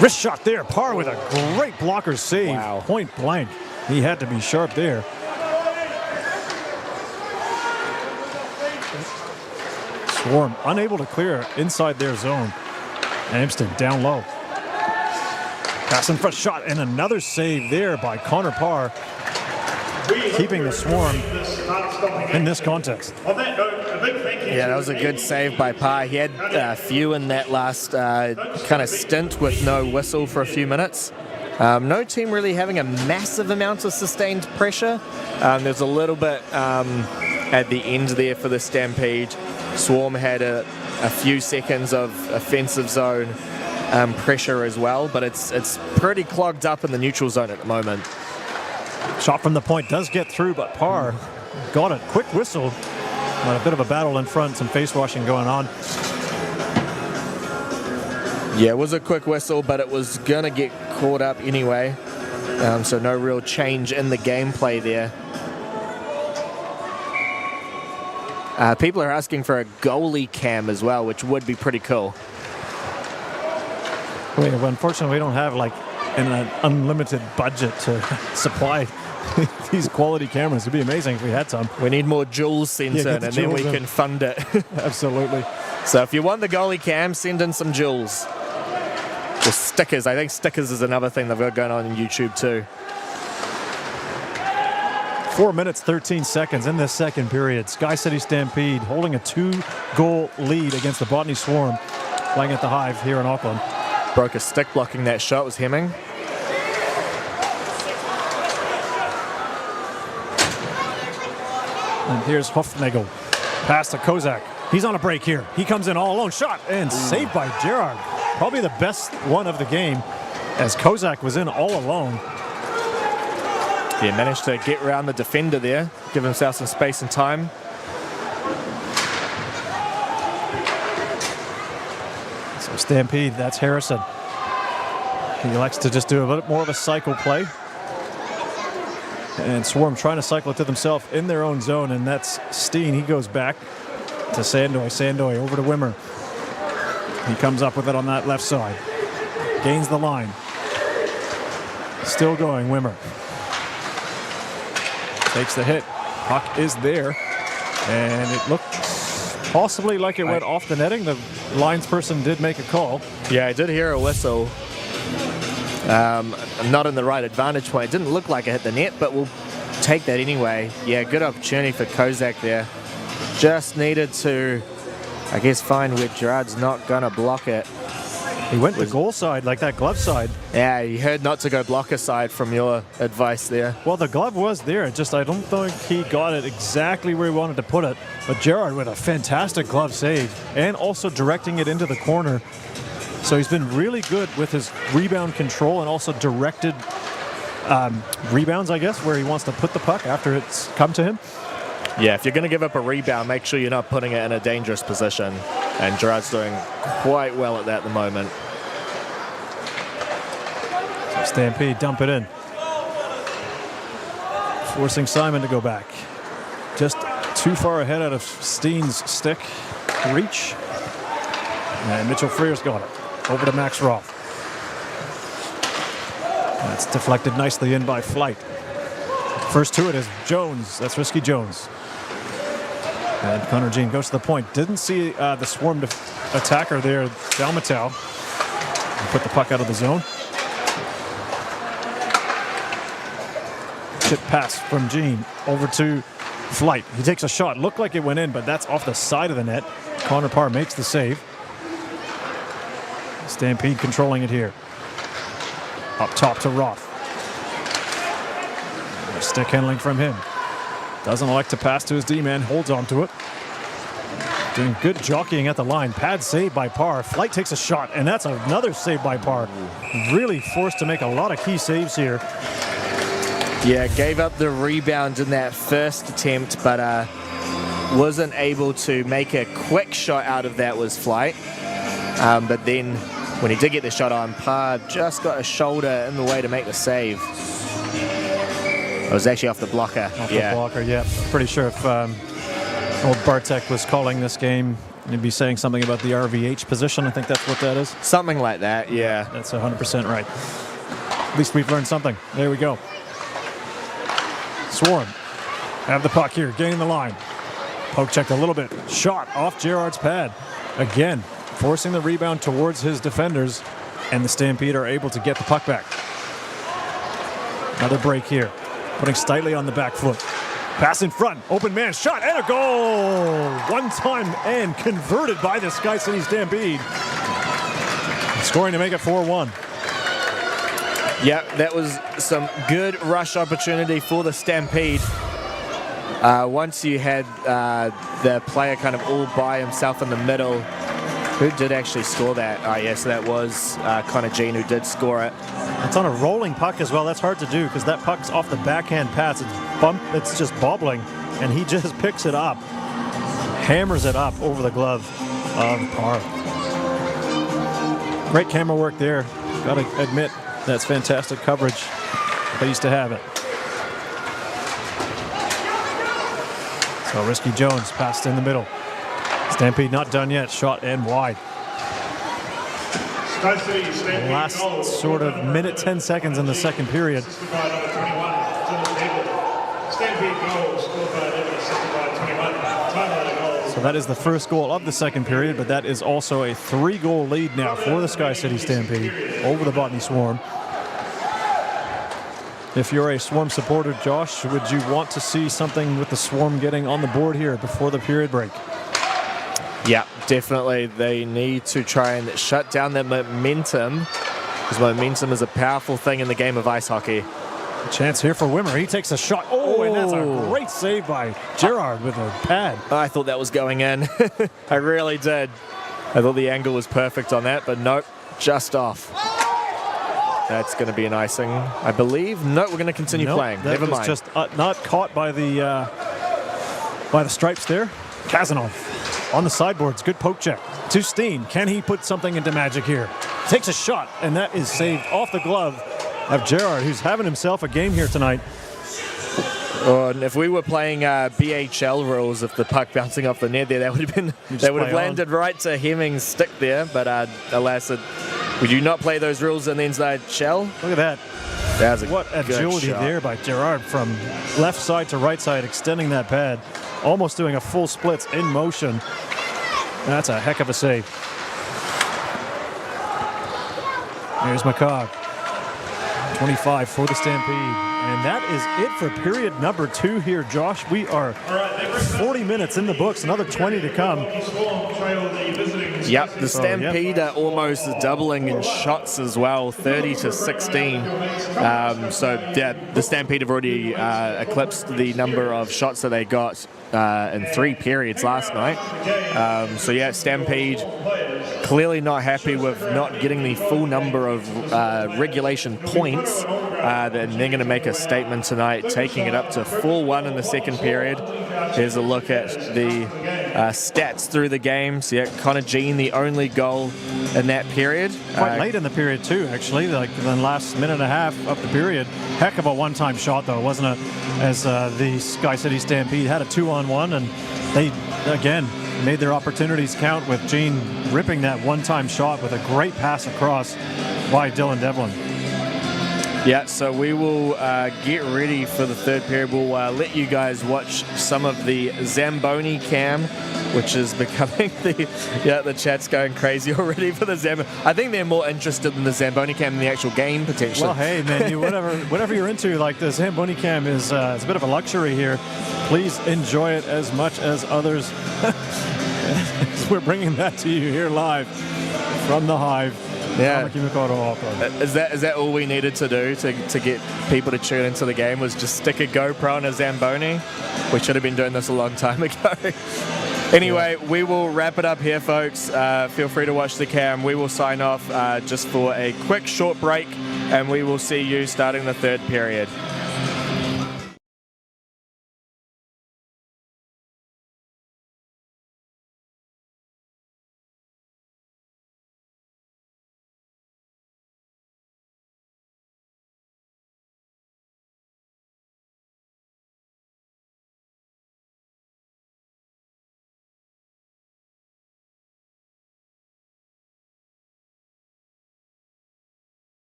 Wrist shot there. Parr with a great blocker save. Wow. Point blank. He had to be sharp there. Swarm unable to clear inside their zone. Amston down low. Pass in front, shot, and another save there by Connor Parr, keeping the Swarm in this context. On that note, a big thank you. Yeah, that was a good save by Parr. He had a few in that last kind of stint with no whistle for a few minutes. No team really having a massive amount of sustained pressure. There's a little bit at the end there for the Stampede. Swarm had a few seconds of offensive zone pressure as well, but it's pretty clogged up in the neutral zone at the moment. Shot from the point does get through, but Parr got it. Quick whistle. But a bit of a battle in front, some face washing going on. Yeah, it was a quick whistle, but it was going to get caught up anyway. So no real change in the gameplay there. People are asking for a goalie cam as well, which would be pretty cool. Well, unfortunately, we don't have like an unlimited budget to supply these quality cameras. It'd be amazing if we had some. We need more Joules sent in, and then we can fund it. Absolutely. So if you want the goalie cam, send in some Joules. Or stickers. I think stickers is another thing they've got going on YouTube too. 4 minutes, 13 seconds in this second period. SkyCity Stampede holding a 2-goal lead against the Botany Swarm, playing at the Hive here in Auckland. Broke a stick blocking that shot, was Hemming. And here's Hofnagel. Pass to Kozak. He's on a break here. He comes in all alone. Shot and saved by Gerard. Probably the best one of the game as Kozak was in all alone. Yeah, managed to get around the defender there, give himself some space and time. So Stampede, that's Harrison. He likes to just do a bit more of a cycle play. And Swarm trying to cycle it to themselves in their own zone, and that's Steen. He goes back to Sandoy. Sandoy over to Wimmer. He comes up with it on that left side. Gains the line. Still going, Wimmer. Takes the hit. Puck is there. And it looked possibly like it went off the netting. The linesperson did make a call. Yeah, I did hear a whistle. Not in the right advantage point. It didn't look like it hit the net, but we'll take that anyway. Yeah, good opportunity for Kozak there. Just needed to, I guess, find where Gerard's not going to block it. He went the goal side, like that glove side. Yeah, you heard not to go blocker side from your advice there. Well, the glove was there. It just, I don't think he got it exactly where he wanted to put it. But Gerard with a fantastic glove save and also directing it into the corner. So he's been really good with his rebound control and also directed rebounds, I guess, where he wants to put the puck after it's come to him. Yeah, if you're going to give up a rebound, make sure you're not putting it in a dangerous position. And Gerard's doing quite well at that at the moment. So Stampede dump it in. Forcing Simon to go back. Just too far ahead out of Steen's stick reach. And Mitchell Freer's got it. Over to Max Roth. That's deflected nicely in by Flight. First to it is Jones. That's Risky Jones. And Connor Jean goes to the point. Didn't see the Swarm attacker there, Dalmatau. Put the puck out of the zone. Chip pass from Gene over to Flight. He takes a shot. Looked like it went in, but that's off the side of the net. Connor Parr makes the save. Stampede controlling it here. Up top to Roth. Stick handling from him. Doesn't elect to pass to his D-man. Holds on to it. Doing good jockeying at the line. Pad save by Parr. Flight takes a shot, and that's another save by Parr. Really forced to make a lot of key saves here. Yeah, gave up the rebound in that first attempt, but wasn't able to make a quick shot out of that was Flight. But then when he did get the shot on, Parr just got a shoulder in the way to make the save. It was actually off the blocker. Off the blocker, yeah. Pretty sure if old Bartek was calling this game, he'd be saying something about the RVH position. I think that's what that is. Something like that, yeah. That's 100% right. At least we've learned something. There we go. Swarm have the puck here, gaining the line. Poke checked a little bit. Shot off Gerard's pad. Again, forcing the rebound towards his defenders, and the Stampede are able to get the puck back. Another break here. Putting Stitley on the back foot. Pass in front. Open man. Shot and a goal. One time and converted by the SkyCity Stampede. Scoring to make it 4-1. Yeah, that was some good rush opportunity for the Stampede. Once you had the player kind of all by himself in the middle, who did actually score that? Oh, yes, that was Connor Jean who did score it. It's on a rolling puck as well. That's hard to do because that puck's off the backhand pass. It's just bobbling, and he just picks it up, hammers it up over the glove of Parr. Great camera work there. Got to admit, that's fantastic coverage. Pleased to have it. So Risky Jones passed in the middle. Stampede not done yet. Shot and wide. Last sort of minute, 10 seconds in the second period. So that is the first goal of the second period, but that is also a 3-goal lead now for the SkyCity Stampede over the Botany Swarm. If you're a Swarm supporter, Josh, would you want to see something with the Swarm getting on the board here before the period break? Yeah, definitely. They need to try and shut down that momentum, because momentum is a powerful thing in the game of ice hockey. Chance here for Wimmer. He takes a shot. Oh, and that's a great save by Gerard with a pad. I thought that was going in. I really did. I thought the angle was perfect on that, but nope, just off. That's going to be an icing, I believe. No, we're going to continue playing. Never mind. Just not caught by the stripes there. Kazanov on the sideboards. Good poke check to Steen. Can he put something into magic here? Takes a shot, and that is saved off the glove of Gerard, who's having himself a game here tonight. Oh, and if we were playing BHL rules, if the puck bouncing off the net there, that would have landed right to Hemming's stick there. But alas, would you not play those rules in the NZIHL? Look at that. That was what agility there by Gerard from left side to right side, extending that pad, almost doing a full splits in motion. That's a heck of a save. Here's McCog. 25 for the Stampede. And that is it for period number 2 here, Josh. We are 40 minutes in the books, another 20 to come. Yep, the Stampede are almost doubling in shots as well, 30-16. So yeah, the Stampede have already eclipsed the number of shots that they got in 3 periods last night. So yeah, Stampede clearly not happy with not getting the full number of regulation points. Then they're going to make a statement tonight, taking it up to 4-1 in the second period. Here's a look at the stats through the game. So yeah, Connor Jean, the only goal in that period. Quite late in the period too, actually, like the last minute and a half of the period. Heck of a one-time shot, though, wasn't it? As the SkyCity Stampede had a 2-on-1, and they, again, made their opportunities count with Jean ripping that one-time shot with a great pass across by Dylan Devlin. Yeah, so we will get ready for the third period. We'll let you guys watch some of the Zamboni cam, which is becoming the chat's going crazy already for the Zamboni. I think they're more interested in the Zamboni cam than the actual game, potentially. Well, hey, man, whatever you're into, like the Zamboni cam is it's a bit of a luxury here. Please enjoy it as much as others. We're bringing that to you here live from the Hive. Yeah. Is that all we needed to do to get people to tune into the game, was just stick a GoPro on a Zamboni? We should have been doing this a long time ago. Anyway, we will wrap it up here, folks. Feel free to watch the cam. We will sign off just for a quick short break, and we will see you starting the third period.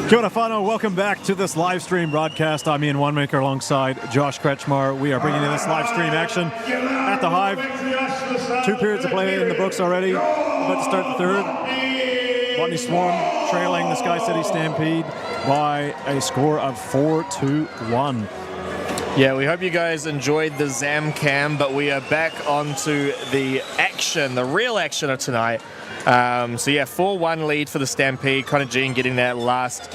Kia ora whanau, welcome back to this live stream broadcast. I'm Ian Wanemaker alongside Josh Kretschmar. We are bringing you this live stream action at the Hive. 2 periods of play in the books already. About to start the third. Botany Swarm trailing the SkyCity Stampede by a score of 4-1. Yeah, we hope you guys enjoyed the Zam Cam, but we are back onto the action, the real action of tonight. So yeah, 4-1 lead for the Stampede. Connor Jean getting that last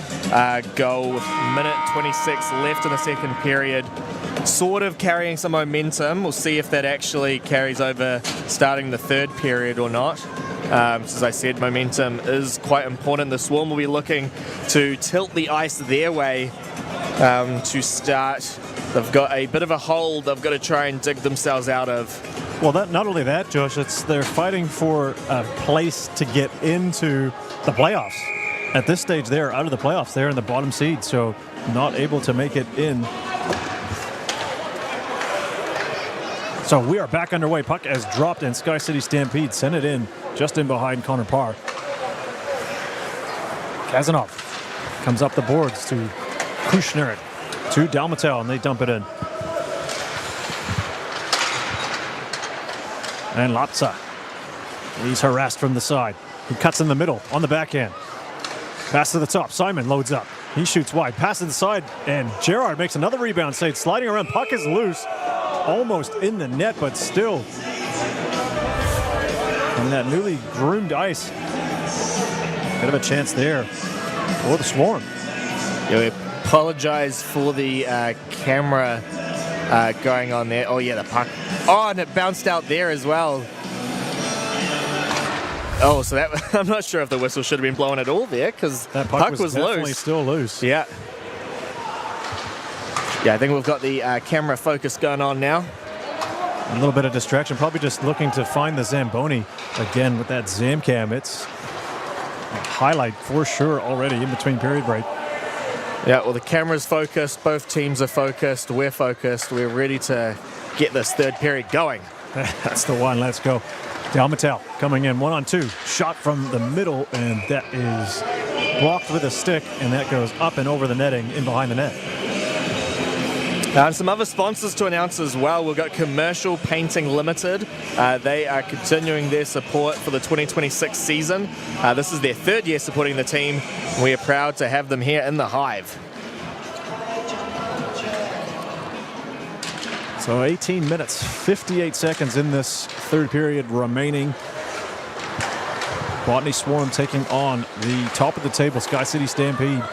goal with minute 26 left in the second period. Sort of carrying some momentum. We'll see if that actually carries over starting the third period or not. As I said, momentum is quite important. The Swarm will be looking to tilt the ice their way to start. They've got a bit of a hole they've got to try and dig themselves out of. Well, not only that, Josh, they're fighting for a place to get into the playoffs. At this stage, they're out of the playoffs. They're in the bottom seed, so not able to make it in. So we are back underway. Puck has dropped, and SkyCity Stampede sent it in, just in behind Connor Parr. Kazanov comes up the boards to Kushner, to Dalmatel, and they dump it in. And Lapsa, he's harassed from the side. He cuts in the middle on the backhand. Pass to the top. Simon loads up. He shoots wide. Pass to the side, and Gerard makes another rebound save. Sliding around, puck is loose. Almost in the net, but still on that newly groomed ice. Bit of a chance there for the Swarm. Yeah, we apologize for the camera going on there. Oh yeah, the puck. Oh, and it bounced out there as well. Oh, so that I'm not sure if the whistle should have been blown at all there, because that puck was definitely loose. Still loose. Yeah. Yeah, I think we've got the camera focus going on now. A little bit of distraction, probably just looking to find the Zamboni again with that Zam Cam. It's a highlight for sure already in between period break. Yeah, well, the camera's focused, both teams are focused, we're ready to get this third period going. That's the one, let's go. Dalmatel coming in 1-on-2, shot from the middle, and that is blocked with a stick, and that goes up and over the netting in behind the net. Some other sponsors to announce as well. We've got Commercial Painting Limited. They are continuing their support for the 2026 season. This is their third year supporting the team. We are proud to have them here in the Hive. So 18 minutes, 58 seconds in this third period remaining. Botany Swarm taking on the top of the table, SkyCity Stampede.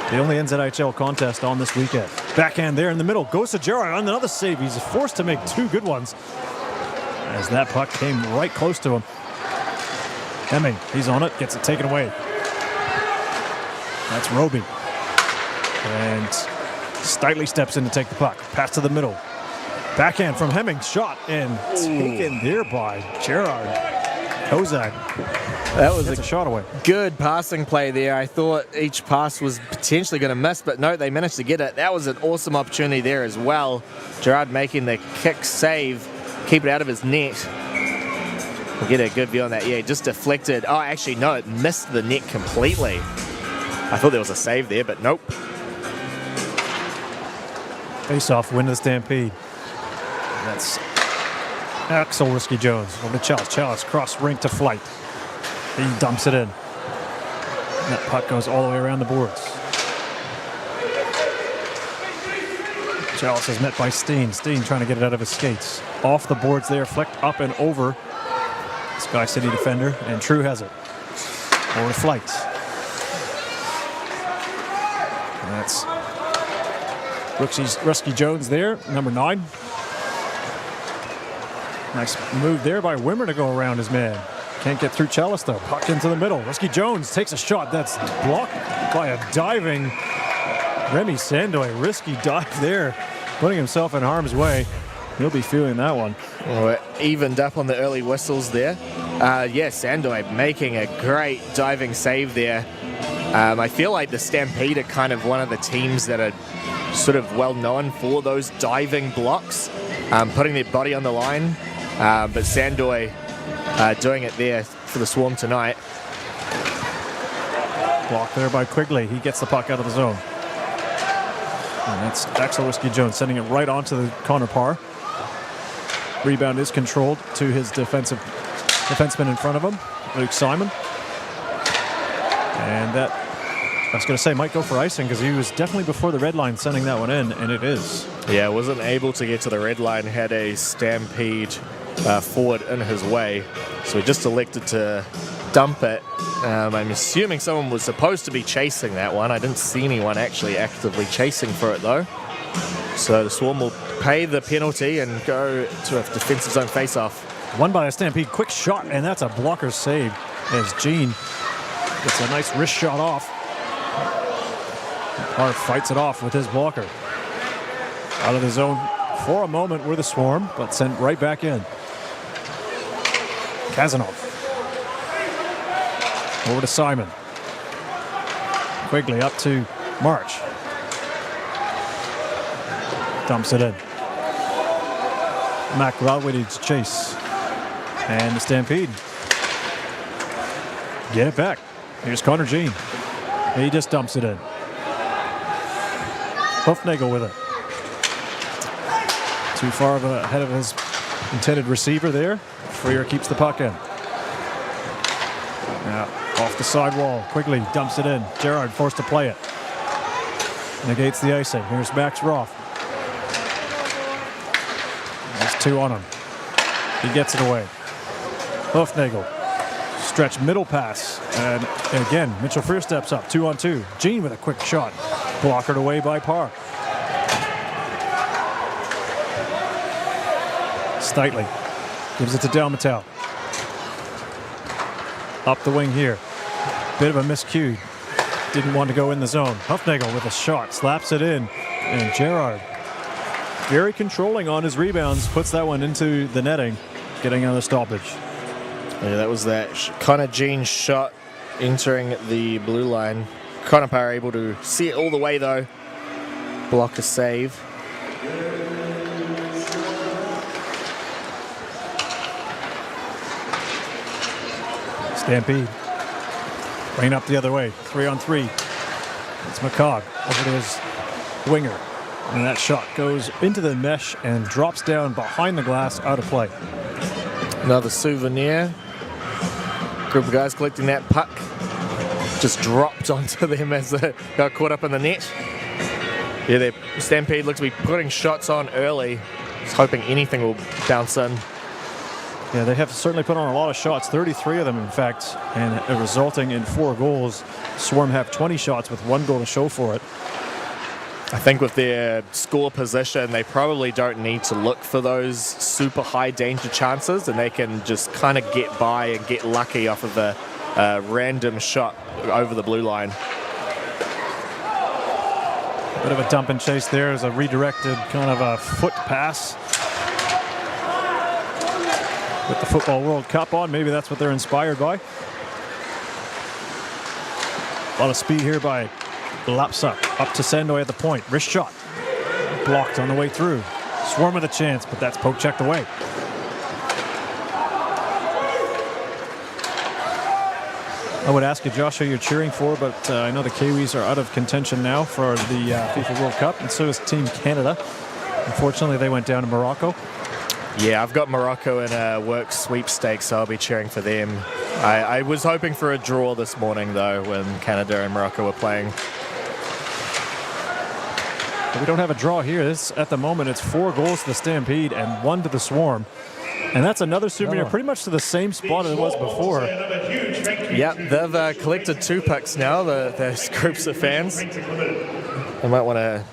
The only NZIHL contest on this weekend. Backhand there in the middle. Goes to Gerard on another save. He's forced to make 2 good ones as that puck came right close to him. Hemming, he's on it. Gets it taken away. That's Roby. And Stitley steps in to take the puck. Pass to the middle. Backhand from Hemming. Shot and taken there by Gerard. Kozak. That was a shot away. Good passing play there. I thought each pass was potentially going to miss, but no, they managed to get it. That was an awesome opportunity there as well. Gerard making the kick save, keep it out of his net. We'll get a good view on that. Yeah, just deflected. Oh, actually, no, it missed the net completely. I thought there was a save there, but nope. Face-off, win the Stampede. That's Axel Risky Jones over to Chalice. Chalice cross rink to Flight. He dumps it in. That puck goes all the way around the boards. Chalice is met by Steen. Steen trying to get it out of his skates. Off the boards there, flicked up and over. SkyCity defender, and True has it. Over to Flight. And that's Risky Jones there, number 9. Nice move there by Wimmer to go around his man. Can't get through Chalice though. Puck into the middle. Risky Jones takes a shot that's blocked by a diving Remy Sandoy. Risky dive there, putting himself in harm's way. He'll be feeling that one. Well, it evened up on the early whistles there. Yeah, Sandoy making a great diving save there. I feel like the Stampede are kind of one of the teams that are sort of well known for those diving blocks, putting their body on the line. But Sandoy doing it there for the Swarm tonight. Blocked there by Quigley. He gets the puck out of the zone. And that's Axel Whiskey Jones sending it right onto the Connor Parr. Rebound is controlled to his defenseman in front of him, Luke Simon. And that, I was going to say, might go for icing because he was definitely before the red line sending that one in, and it is. Yeah, wasn't able to get to the red line, had a Stampede forward in his way. So he just elected to dump it. I'm assuming someone was supposed to be chasing that one. I didn't see anyone actually actively chasing for it though. So the Swarm will pay the penalty and go to a defensive zone face-off. Won by a Stampede. Quick shot, and that's a blocker save as Gene gets a nice wrist shot off. Parr fights it off with his blocker. Out of the zone for a moment were the Swarm, but sent right back in. Kazanov. Over to Simon. Quigley up to March. Dumps it in. Mac Ralwitty to chase. And the Stampede get it back. Here's Connor Jean. He just dumps it in. Hoofnagel with it. Too far ahead of his intended receiver there. Freer keeps the puck in. Now off the sidewall. Quigley dumps it in. Gerard forced to play it. Negates the icing. Here's Max Roth. There's two on him. He gets it away. Hoofnagel. Stretch middle pass. And again, Mitchell Freer steps up. 2-on-2. Gene with a quick shot. Blockered away by Parr. Steitley gives it to Delmatel. Up the wing here. Bit of a miscue. Didn't want to go in the zone. Hoofnagel with a shot. Slaps it in. And Gerard, very controlling on his rebounds, puts that one into the netting, getting another stoppage. Yeah, that was that Connor Jean shot entering the blue line. Connor Parr able to see it all the way though. Block a save. Stampede. Rain up the other way. 3-on-3. It's McCog over to his winger. And that shot goes into the mesh and drops down behind the glass, out of play. Another souvenir. Group of guys collecting that puck. Just dropped onto them as they got caught up in the net. Yeah, their Stampede looks to be putting shots on early. Just hoping anything will bounce in. Yeah, they have certainly put on a lot of shots, 33 of them, in fact, and resulting in 4 goals. Swarm have 20 shots with 1 goal to show for it. I think with their score position, they probably don't need to look for those super high danger chances, and they can just kind of get by and get lucky off of a random shot over the blue line. Bit of a dump and chase there as a redirected kind of a foot pass. With the Football World Cup on, maybe that's what they're inspired by. A lot of speed here by Lapsa. Up to Sandoy at the point. Wrist shot. Blocked on the way through. Swarm with a chance, but that's poke checked away. I would ask you, Josh, who you're cheering for, but I know the Kiwis are out of contention now for the FIFA World Cup, and so is Team Canada. Unfortunately, they went down to Morocco. Yeah, I've got Morocco in a work sweepstakes, so I'll be cheering for them. I was hoping for a draw this morning, though, when Canada and Morocco were playing. But we don't have a draw here. At the moment, it's 4 goals to the Stampede and 1 to the Swarm. And that's another souvenir, pretty much to the same spot as it was before. Yep, they've collected 2 pucks now, those groups of fans. They might want to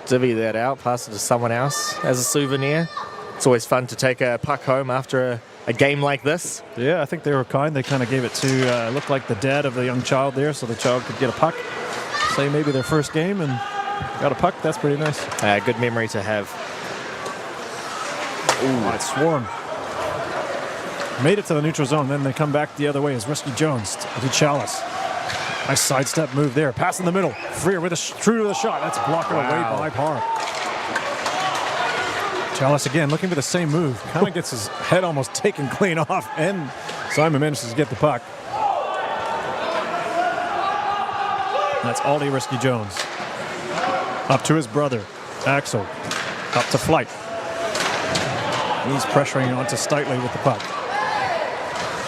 divvy that out, pass it to someone else as a souvenir. It's always fun to take a puck home after a game like this. Yeah, I think they were kind. They kind of gave it to, looked like the dad of the young child there, so the child could get a puck. Say maybe their first game and got a puck. That's pretty nice. Good memory to have. Ooh, it's Swarm. Made it to the neutral zone, then they come back the other way as Whiskey Jones to Chalice. Nice sidestep move there. Pass in the middle. Freer with true to the shot. That's blocked away by Parr. Chalice again looking for the same move. Kind of gets his head almost taken clean off, and Simon manages to get the puck. That's Ollie Risky Jones. Up to his brother, Axel. Up to Flight. He's pressuring onto Steitley with the puck.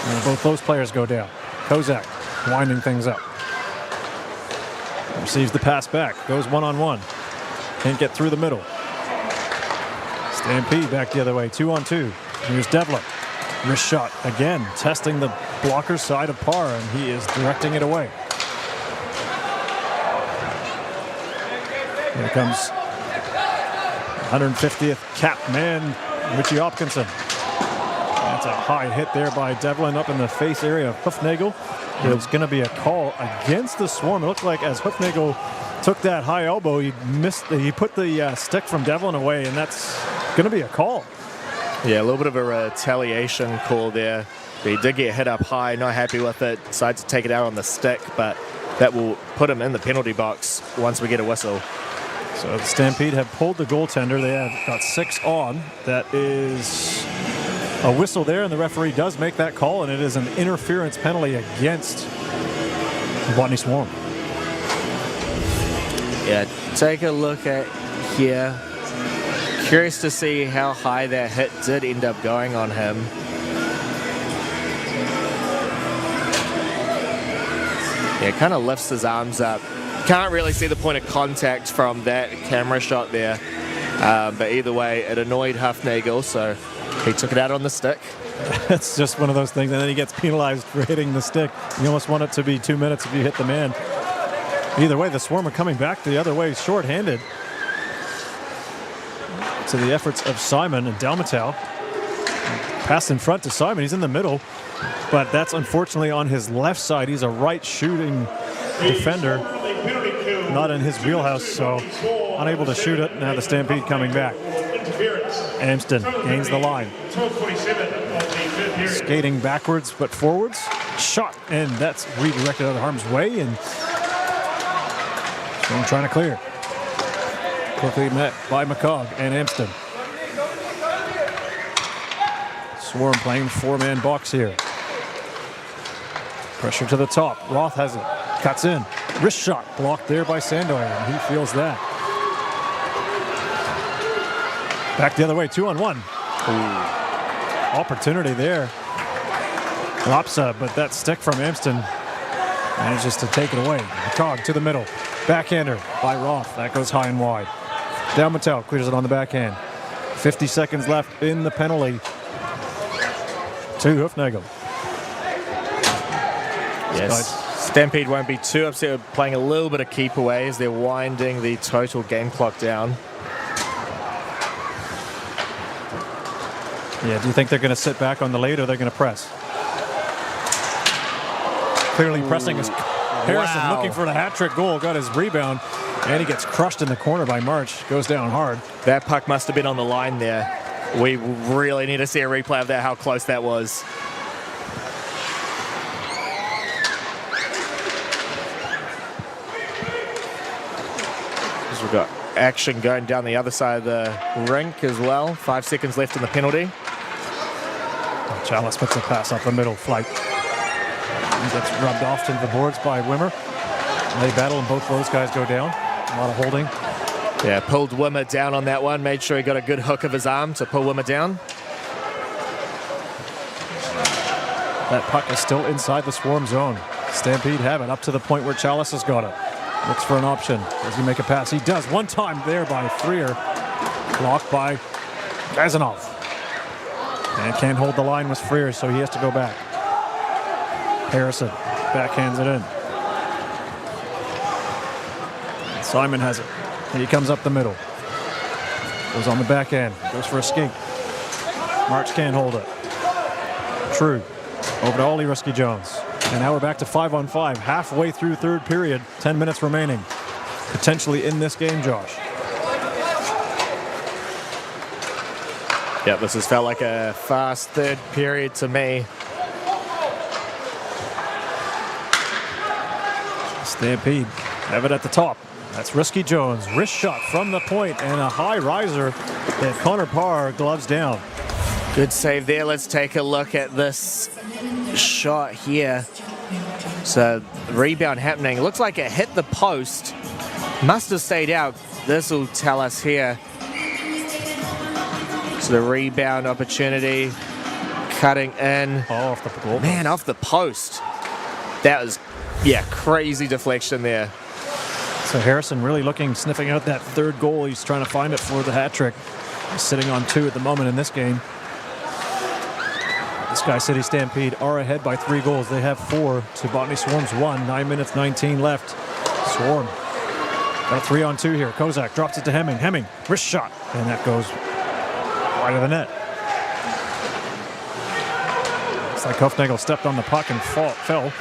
And both those players go down. Kozak winding things up. Receives the pass back. Goes one-on-one. Can't get through the middle. Stampede back the other way. 2-on-2. Here's Devlin. Wrist shot again. Testing the blocker's side of par, and he is directing it away. Here comes 150th cap man, Richie Hopkinson. That's a high hit there by Devlin up in the face area of Hoofnagel. There's going to be a call against the Swarm. It looked like as Hoofnagel took that high elbow, he put the stick from Devlin away, and that's going to be a call. Yeah, a little bit of a retaliation call there. He did get hit up high, not happy with it, decided to take it out on the stick, but that will put him in the penalty box once we get a whistle. So the Stampede have pulled the goaltender. They have got 6 on. That is a whistle there, and the referee does make that call, and it is an interference penalty against the Botany Swarm. Yeah, take a look at here. Curious to see how high that hit did end up going on him. Yeah, kind of lifts his arms up. Can't really see the point of contact from that camera shot there. But either way, it annoyed Hoofnagel, so he took it out on the stick. It's just one of those things, and then he gets penalized for hitting the stick. You almost want it to be 2 minutes if you hit the man. Either way, the Swarm are coming back the other way, short-handed. To the efforts of Simon and Dalmatau. Pass in front to Simon. He's in the middle, but that's unfortunately on his left side. He's a right shooting defender, not in his wheelhouse, so unable to shoot it. Now the Stampede coming back. Amston gains the line. Skating backwards but forwards. Shot, and that's redirected out of harm's way, and Swarm trying to clear. Quickly met by McCogg and Amston. Swarm playing 4-man box here. Pressure to the top. Roth has it. Cuts in. Wrist shot blocked there by Sandoy, and he feels that. Back the other way, 2-on-1. Ooh. Opportunity there. Lopsa, but that stick from Amston manages to take it away. McCogg to the middle. Backhander by Roth. That goes high and wide. Dalmatau clears it on the backhand. 50 seconds left in the penalty to Hoofnagel. Yes, Stampede won't be too upset with playing a little bit of keep away as they're winding the total game clock down. Yeah, do you think they're going to sit back on the lead or they're going to press? Clearly pressing is Harrison looking for the hat-trick goal, got his rebound, and he gets crushed in the corner by March. Goes down hard. That puck must have been on the line there. We really need to see a replay of that, how close that was. We've got action going down the other side of the rink as well. 5 seconds left in the penalty. Chalice puts a pass up the middle. Flight. He gets rubbed off to the boards by Wimmer. They battle and both those guys go down. A lot of holding. Yeah, pulled Wimmer down on that one. Made sure he got a good hook of his arm to pull Wimmer down. That puck is still inside the Swarm zone. Stampede have it up to the point where Chalice has got it. Looks for an option. Does he make a pass? He does. One time there by Freer. Blocked by Gazanov. And can't hold the line with Freer, so he has to go back. Harrison backhands it in. Simon has it. And he comes up the middle. Goes on the backhand. Goes for a skate. March can't hold it. True. Over to Ollie Risky Jones. And now we're back to 5-on-5. Halfway through third period. 10 minutes remaining. Potentially in this game, Josh. Yeah, this has felt like a fast third period to me. Stampede have it at the top. That's Risky Jones. Wrist shot from the point and a high riser that Connor Parr gloves down. Good save there. Let's take a look at this shot here. So rebound happening. Looks like it hit the post. Must have stayed out. This will tell us here. So the rebound opportunity. Cutting in. Oh, off the goal. Man, off the post. That was, yeah, crazy deflection there. So Harrison really sniffing out that third goal. He's trying to find it for the hat trick. He's sitting on 2 at the moment in this game. The SkyCity Stampede are ahead by 3 goals. They have 4 to Botany Swarm's 1. 9 minutes, 19 left. Swarm got a 3-on-2 here. Kozak drops it to Hemming. Hemming, wrist shot. And that goes wide of the net. Looks like Hufnagel stepped on the puck and fell.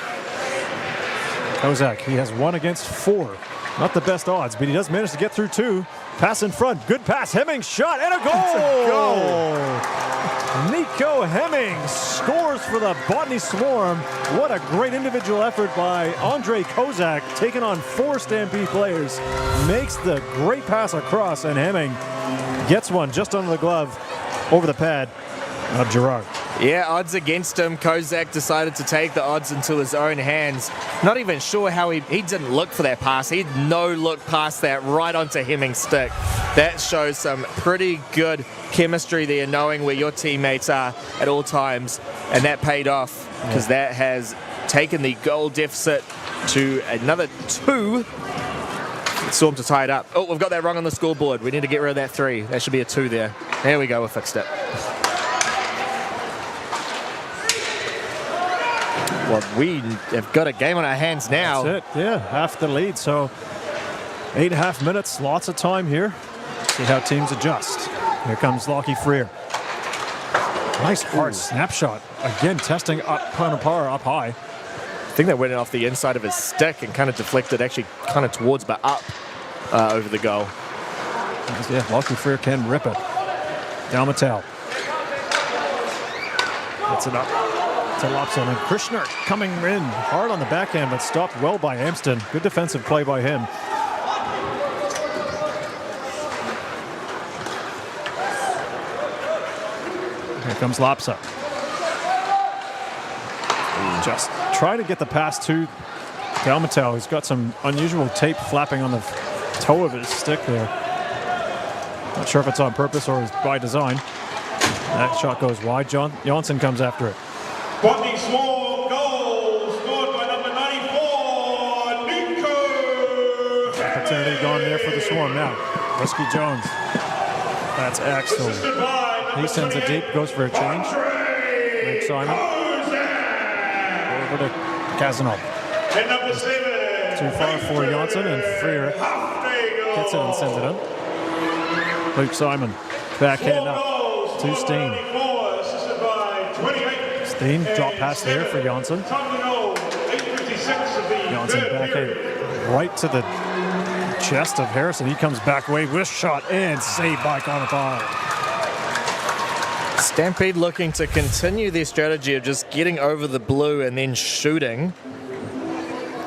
Kozak, he has 1 against 4. Not the best odds, but he does manage to get through 2. Pass in front, good pass. Hemming shot and a goal! Nico Hemming scores for the Botany Swarm. What a great individual effort by Andre Kozak, taking on 4 Stampede players. Makes the great pass across, and Hemming gets one just under the glove over the pad of Gerard. Yeah, odds against him. Kozak decided to take the odds into his own hands. Not even sure how he didn't look for that pass. He had no look past that right onto Hemming's stick. That shows some pretty good chemistry there, knowing where your teammates are at all times. And that paid off because that has taken the goal deficit to another 2. Storm to tie it up. Oh, we've got that wrong on the scoreboard. We need to get rid of that 3. That should be a 2 there. There we go. We fixed it. Well, we have got a game on our hands now. That's it, yeah, half the lead. So 8.5 minutes, lots of time here. See how teams adjust. Here comes Lockie Freer. Nice hard snapshot. Again, testing up Panapara up high. I think that went off the inside of his stick and kind of deflected actually kind of towards but up over the goal. Yeah, Lockie Freer can rip it. Dalmatel. Gets it up to Lopson, and Krishner coming in hard on the backhand, but stopped well by Amston. Good defensive play by him. Here comes Lopsa. Just trying to get the pass to Dalmatel. He's got some unusual tape flapping on the toe of his stick there. Not sure if it's on purpose or by design. That shot goes wide. Johnson comes after it. Botany Swarm goal scored by number 94, Nico. Opportunity gone there for the Swarm now. Risky Jones. That's Axel. He sends it deep, goes for a change. Luke Simon. Over to Kazanov. And number 7. Too far for Janssen, and Freer gets it and sends it in. Luke Simon. Backhand up to Steen. Steen, drop pass there for Janssen. Janssen backhand right to the chest of Harrison. He comes back away with shot and saved by Conapar. Stampede looking to continue their strategy of just getting over the blue and then shooting.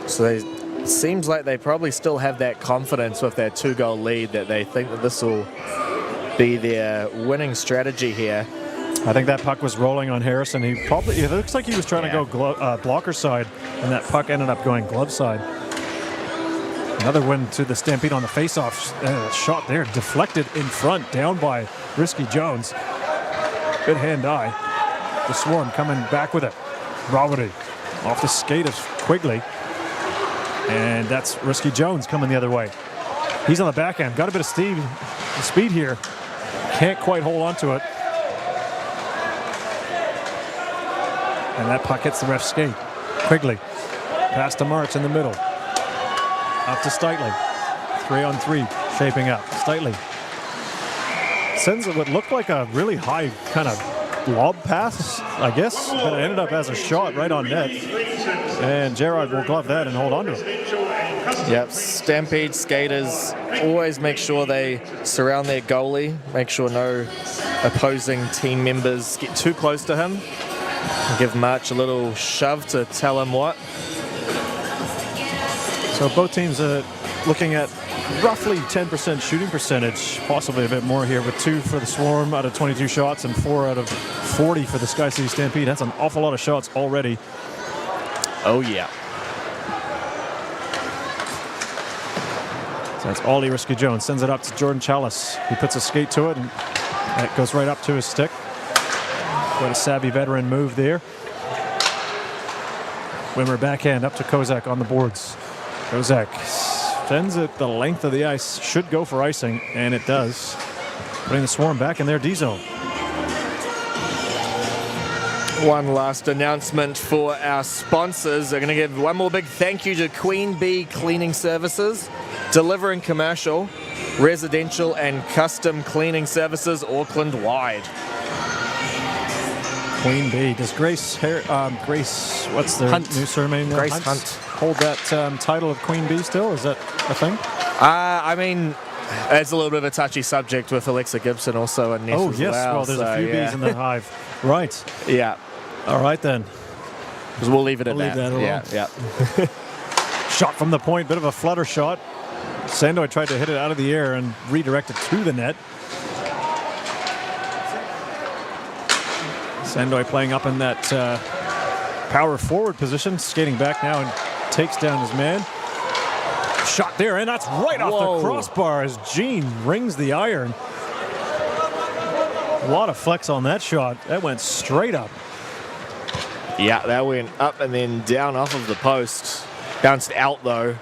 So it seems like they probably still have that confidence with their 2-goal lead that they think that this will be their winning strategy here. I think that puck was rolling on Harrison. It looks like he was trying to go blocker side, and that puck ended up going glove side. Another win to the Stampede on the face-off shot there, deflected in front, down by Risky Jones. Good hand-eye. The Swarm coming back with it. Roberty off the skate of Quigley, and that's Risky Jones coming the other way. He's on the backhand, got a bit of speed here. Can't quite hold on to it. And that puck hits the ref's skate. Quigley. Pass to March in the middle. Up to Steitley. 3-on-3 shaping up. Steitley sends what looked like a really high kind of lob pass, I guess, but it ended up as a shot right on net. And Gerard will glove that and hold on to it. Yep, Stampede skaters always make sure they surround their goalie, make sure no opposing team members get too close to him. Give March a little shove to tell him what. So both teams are looking at roughly 10% shooting percentage, possibly a bit more here, with 2 for the Swarm out of 22 shots and 4 out of 40 for the SkyCity Stampede. That's an awful lot of shots already. Oh, yeah. So that's Ollie Risky Jones. Sends it up to Jordan Chalice. He puts a skate to it, and that goes right up to his stick. Quite a savvy veteran move there. Wimmer backhand up to Kozak on the boards. Kozak sends it the length of the ice. Should go for icing, and it does. Putting the Swarm back in their D zone. One last announcement for our sponsors. They're going to give one more big thank you to Queen Bee Cleaning Services, delivering commercial, residential, and custom cleaning services Auckland-wide. Queen Bee. Does Grace, Grace, what's their Hunt. new surname now? Grace Hunt. Hold that title of Queen Bee still? Is that a thing? I mean, it's a little bit of a touchy subject with Alexa Gibson also in Ness Oh, as yes. Well, there's a few bees in the hive. Right. Yeah. All right, then. Because we'll leave it at We'll leave that alone. Yeah. Shot from the point. Bit of a flutter shot. Sandoy tried to hit it out of the air and redirect it to the net. Sandoy playing up in that power forward position, skating back now and takes down his man. Shot there, and that's right off the crossbar as Gene rings the iron. A lot of flex on that shot. That went straight up. Yeah, that went up and then down off of the post. Bounced out, though.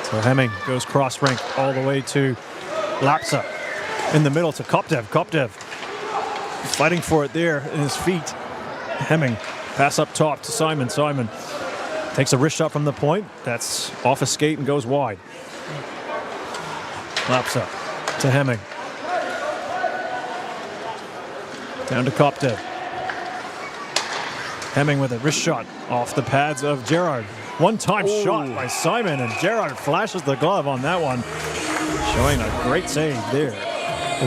So Hemming goes cross rink all the way to Lapsa. In the middle to Kopdev. Kopdev fighting for it there in his feet. Hemming pass up top to Simon. Simon takes a wrist shot from the point. That's off a skate and goes wide. Lapsa to Hemming. Down to Kopdev. Hemming with a wrist shot off the pads of Gerard. One-time shot by Simon, and Gerard flashes the glove on that one. Showing a great save there.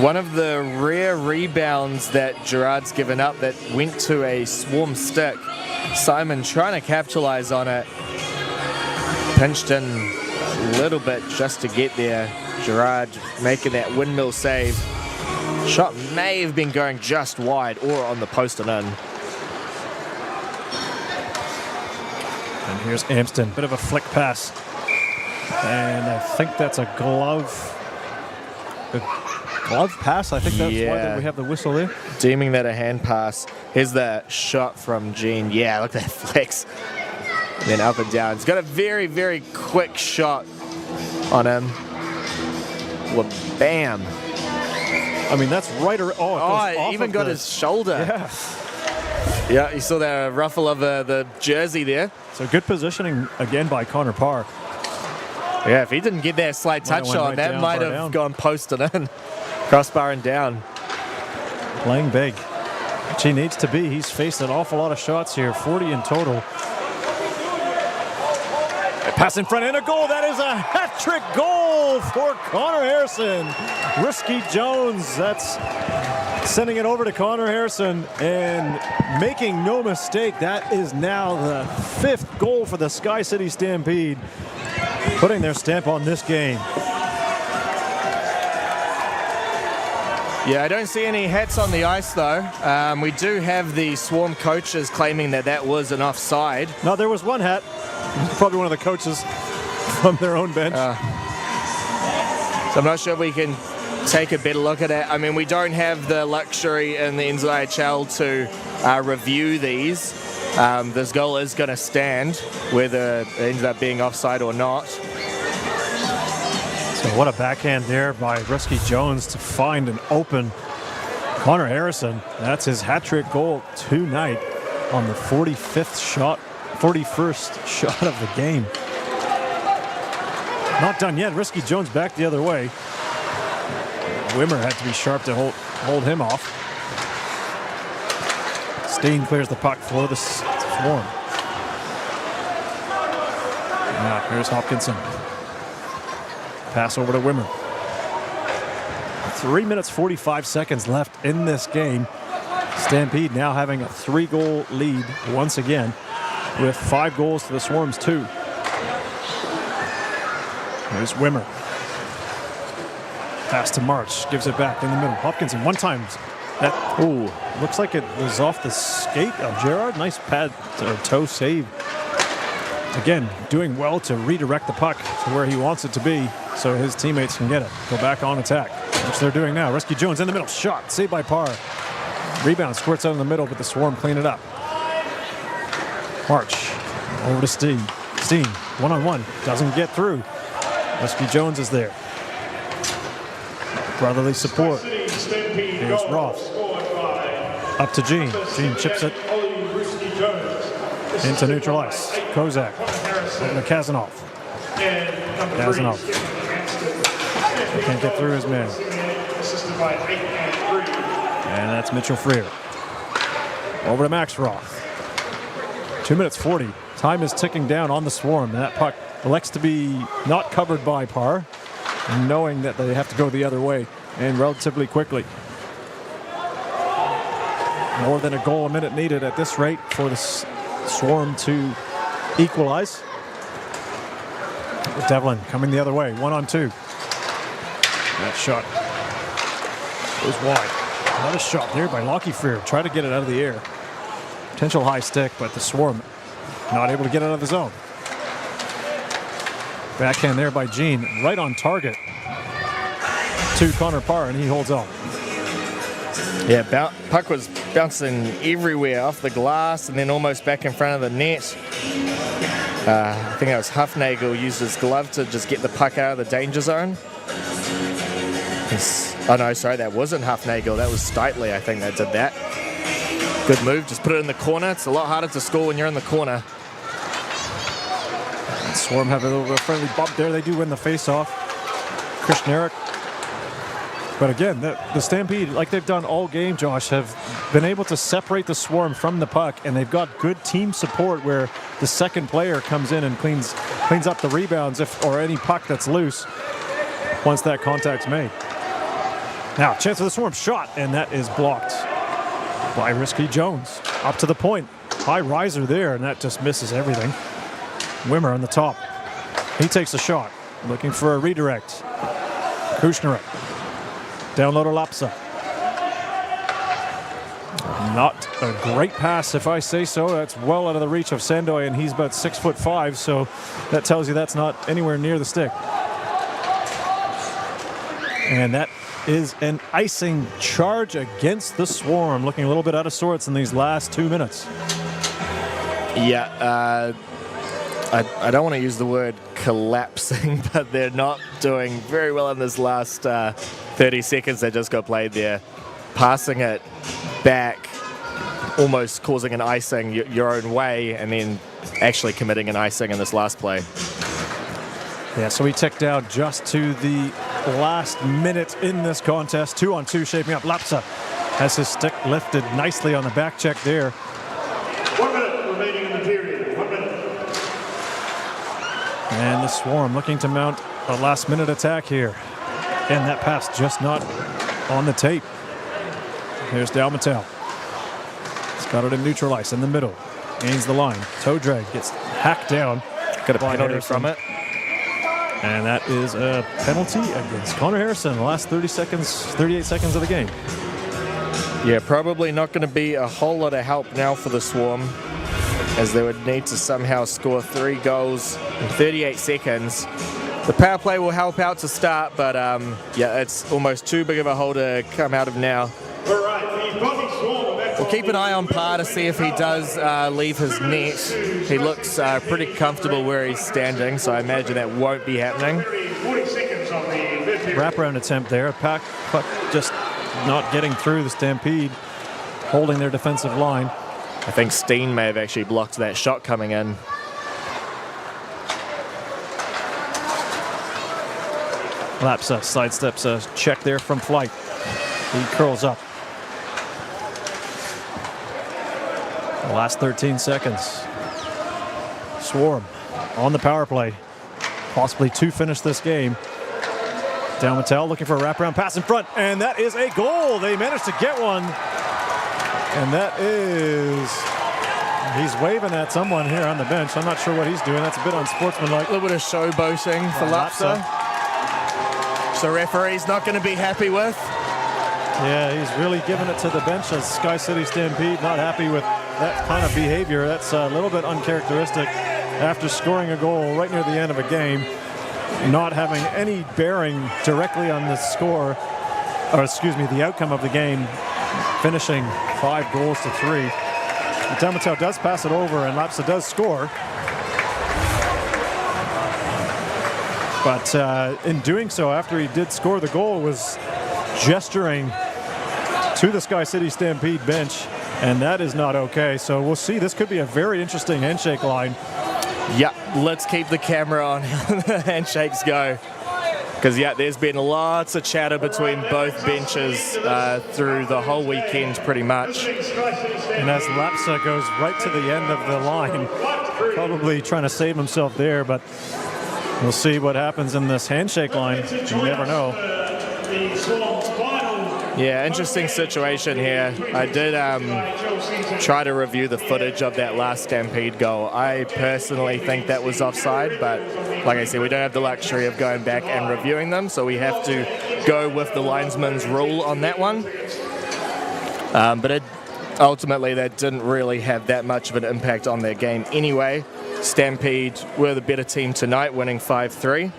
One of the rare rebounds that Gerard's given up that went to a Swarm stick. Simon trying to capitalize on it. Pinched in a little bit just to get there. Gerard making that windmill save. Shot may have been going just wide or on the post and in. And here's Amston, bit of a flick pass. And I think that's a glove. A glove pass? I think that's why we have the whistle there. Deeming that a hand pass. Here's the shot from Gene. Yeah, look at that flex. And then up and down. He's got a very, very quick shot on him. Well, bam. I mean, that's right. It even got his shoulder. Yeah. Yeah, you saw the ruffle of the jersey there. So good positioning again by Connor Parr. Yeah, if he didn't get that slight touch on, that might have gone post and in. Crossbar and down. Playing big, which he needs to be. He's faced an awful lot of shots here, 40 in total. A pass in front and a goal. That is a hat-trick goal for Connor Harrison. Risky Jones, that's sending it over to Connor Harrison, and making no mistake, that is now the 5th goal for the SkyCity Stampede, putting their stamp on this game. Yeah, I don't see any hats on the ice, though. We do have the Swarm coaches claiming that that was an offside. No, there was one hat. Probably one of the coaches from their own bench. So I'm not sure we can take a better look at it. I mean, we don't have the luxury in the NZIHL to review these. This goal is going to stand, whether it ends up being offside or not. So what a backhand there by Risky Jones to find an open Connor Harrison. That's his hat-trick goal tonight on the 41st shot of the game. Not done yet. Risky Jones back the other way. Wimmer had to be sharp to hold him off. Steen clears the puck for the Swarm. Now here's Hopkinson. Pass over to Wimmer. 3 minutes 45 seconds left in this game. Stampede now having a 3-goal lead once again, with 5 goals to the Swarm's 2. Here's Wimmer. Pass to March, gives it back in the middle. Hopkinson, one time Ooh, looks like it was off the skate of Gerard. Nice pad or toe save. Again, doing well to redirect the puck to where he wants it to be so his teammates can get it. Go back on attack, which they're doing now. Rescue Jones in the middle. Shot. Saved by Parr. Rebound squirts out in the middle, but the Swarm clean it up. March over to Steen. Steen, one-on-one. Doesn't get through. Rescue Jones is there. Brotherly support. Here's Roth. Up to Gene. Gene chips it into neutral ice. Kozak. Over to Kazanov. Kazanov. Can't get through his man. And that's Mitchell Freer. Over to Max Roth. 2 minutes 40. Time is ticking down on the Swarm. And that puck elects to be not covered by Parr, knowing that they have to go the other way and relatively quickly. More than a goal a minute needed at this rate for the Swarm to equalize. Devlin coming the other way, 1-on-2. That shot goes wide. Another shot there by Lockie Freer. Try to get it out of the air. Potential high stick, but the Swarm not able to get it out of the zone. Backhand there by Gene, right on target to Connor Parr, and he holds on. Yeah, puck was bouncing everywhere off the glass and then almost back in front of the net. I think that was Huffnagel used his glove to just get the puck out of the danger zone. Oh no, sorry, that wasn't Huffnagel. That was Steitley, I think, that did that. Good move, just put it in the corner. It's a lot harder to score when you're in the corner. Swarm have a little bit of friendly bump there. They do win the face-off. Krishnarik. But again, the Stampede, like they've done all game, Josh, have been able to separate the Swarm from the puck, and they've got good team support where the second player comes in and cleans up the rebounds or any puck that's loose once that contact's made. Now, chance for the Swarm shot, and that is blocked by Risky Jones. Up to the point. High riser there, and that just misses everything. Wimmer on the top. He takes a shot, looking for a redirect. Kushnerek. Down low to Lapsa. Not a great pass, if I say so. That's well out of the reach of Sandoy, and he's about 6'5", so that tells you that's not anywhere near the stick. And that is an icing charge against the Swarm, looking a little bit out of sorts in these last 2 minutes. Yeah, I don't want to use the word collapsing, but they're not doing very well in this last 30 seconds that just got played there. Passing it back, almost causing an icing your own way, and then actually committing an icing in this last play. Yeah, so we ticked down just to the last minute in this contest. 2-on-2 shaping up. Lapsa has his stick lifted nicely on the back check there. 1 minute remaining in the period. 1 minute. And the Swarm looking to mount a last-minute attack here. And that pass just not on the tape. Here's Dalmatel. He's got it in neutral ice in the middle. Gains the line. Toe drag gets hacked down. Got a penalty from it. And that is a penalty against Connor Harrison in the last 38 seconds of the game. Yeah, probably not going to be a whole lot of help now for the Swarm, as they would need to somehow score 3 goals in 38 seconds. The power play will help out to start, but yeah, it's almost too big of a hole to come out of now. All right, the Botany Swarm. We'll keep an eye on Parr to see if he does leave his net. He looks pretty comfortable where he's standing, so I imagine that won't be happening. 40 seconds on the mid-period. Wraparound attempt there. Puck just not getting through the Stampede, holding their defensive line. I think Steen may have actually blocked that shot coming in. Lapsa sidesteps a check there from Flight. He curls up. The last 13 seconds. Swarm on the power play. Possibly to finish this game. Dalmatel looking for a wraparound pass in front, and that is a goal. They managed to get one. And that is... He's waving at someone here on the bench. I'm not sure what he's doing. That's a bit unsportsmanlike. A little bit of showboating for Lapsa. So referee's not going to be happy with. Yeah, he's really giving it to the bench as SkyCity Stampede. Not happy with that kind of behavior. That's a little bit uncharacteristic after scoring a goal right near the end of a game, not having any bearing directly on the score, or excuse me, the outcome of the game, finishing 5 goals to 3. Mateo does pass it over, and Lapsa does score. But in doing so, after he did score the goal, was gesturing to the SkyCity Stampede bench, and that is not okay. So we'll see. This could be a very interesting handshake line. Yeah, let's keep the camera on how the handshakes go. Because, yeah, there's been lots of chatter between both benches through the whole weekend, pretty much. And as Lapsa goes right to the end of the line, probably trying to save himself there, but we'll see what happens in this handshake line. You never know. Yeah, interesting situation here. I did try to review the footage of that last Stampede goal. I personally think that was offside, but like I said, we don't have the luxury of going back and reviewing them, so we have to go with the linesman's rule on that one. But ultimately, that didn't really have that much of an impact on their game anyway. Stampede were the better team tonight, winning 5-3.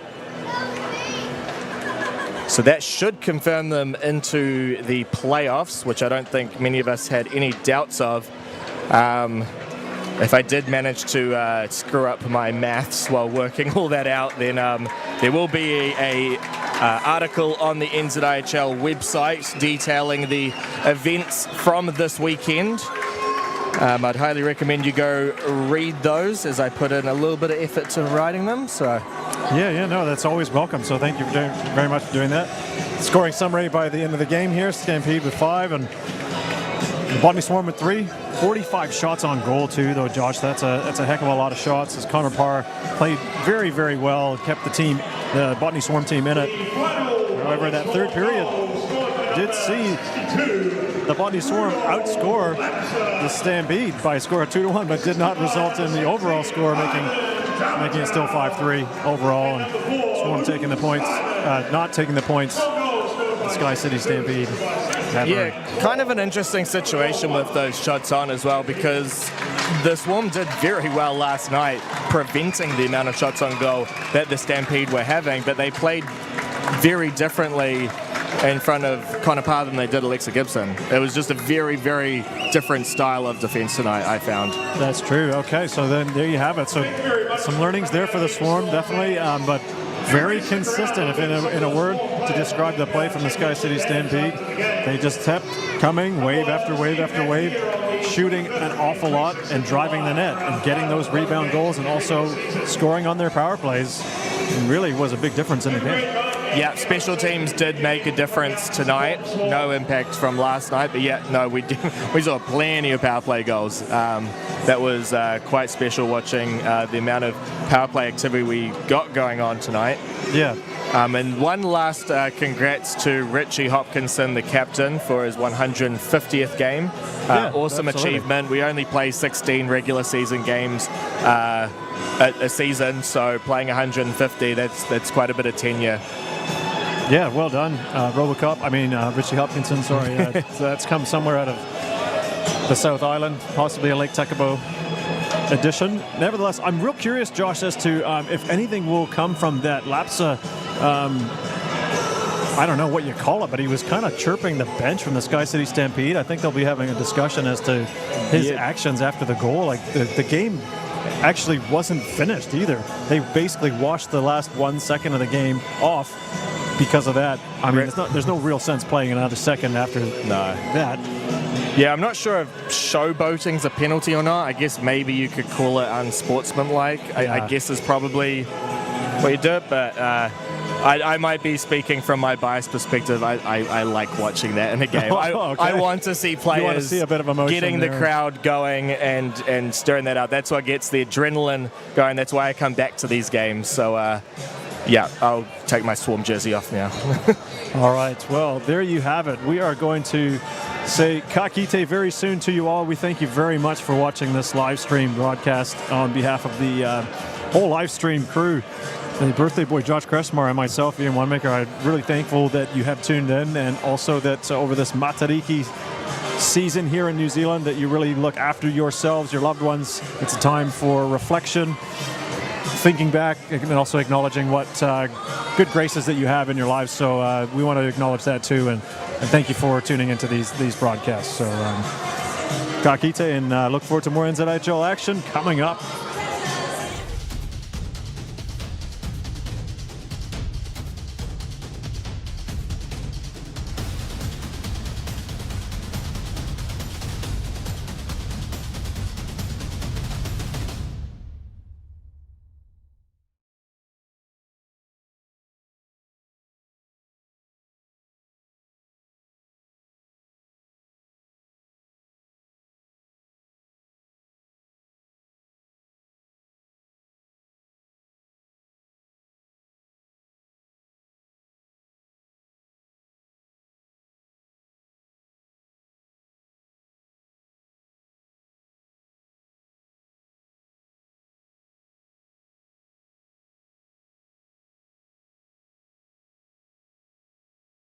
So that should confirm them into the playoffs, which I don't think many of us had any doubts of. If I did manage to screw up my maths while working all that out, then there will be a article on the NZIHL website detailing the events from this weekend. I'd highly recommend you go read those, as I put in a little bit of effort to writing them. So. Yeah, no, that's always welcome. So thank you very much for doing that. Scoring summary by the end of the game here. Stampede with 5 and the Botany Swarm with 3. 45 shots on goal too, though, Josh. That's a heck of a lot of shots. As Connor Parr played very, very well, kept the Botany Swarm team in it. However, that third period did see the Botany Swarm outscore the Stampede by a score of 2-1, but did not result in the overall score, making it still 5-3 overall, and Swarm taking the points, not taking the points. The SkyCity Stampede. Yeah, kind of an interesting situation with those shots on as well, because the Swarm did very well last night, preventing the amount of shots on goal that the Stampede were having, but they played very differently in front of Connor Parr than they did Alexa Gibson. It was just a very, very different style of defense tonight, I found. That's true. Okay, so then there you have it. So some learnings there for the Swarm, definitely, but very consistent, if in a word, to describe the play from the SkyCity Stampede. They just kept coming, wave after wave after wave, shooting an awful lot and driving the net and getting those rebound goals and also scoring on their power plays. It really was a big difference in the game. Yeah, special teams did make a difference tonight. No impact from last night, but yeah, no, we saw plenty of power play goals. That was quite special watching the amount of power play activity we got going on tonight. Yeah. And one last congrats to Richie Hopkinson, the captain, for his 150th game. Awesome absolutely. Achievement. We only play 16 regular season games a season, so playing 150, that's quite a bit of tenure. Yeah, well done, Richie Hopkinson, sorry. That's come somewhere out of the South Island, possibly a Lake Tekabo edition. Nevertheless, I'm real curious, Josh, as to if anything will come from that Lapsa. I don't know what you call it, but he was kind of chirping the bench from the SkyCity Stampede. I think they'll be having a discussion as to his actions after the goal. Like the game actually wasn't finished either. They basically washed the last 1 second of the game off because of that. I mean, there's no real sense playing another second after that. Yeah, I'm not sure if showboating's a penalty or not. I guess maybe you could call it unsportsmanlike. Yeah. I guess is probably what you do, but I might be speaking from my biased perspective. I like watching that in a game. Okay. I want to see players see a bit of emotion getting there. The crowd going and stirring that up. That's what gets the adrenaline going. That's why I come back to these games. So, yeah, I'll take my Swarm jersey off now. All right. Well, there you have it. We are going to say ka kite very soon to you all. We thank you very much for watching this live stream broadcast on behalf of the whole live stream crew, the birthday boy Josh Cressmar and myself, Ian Wanemaker, I'm really thankful that you have tuned in, and also that over this Matariki season here in New Zealand, that you really look after yourselves, your loved ones. It's a time for reflection, thinking back, and also acknowledging what good graces that you have in your lives. So we want to acknowledge that too, and thank you for tuning into these broadcasts. So ka kite, and look forward to more NZIHL action coming up.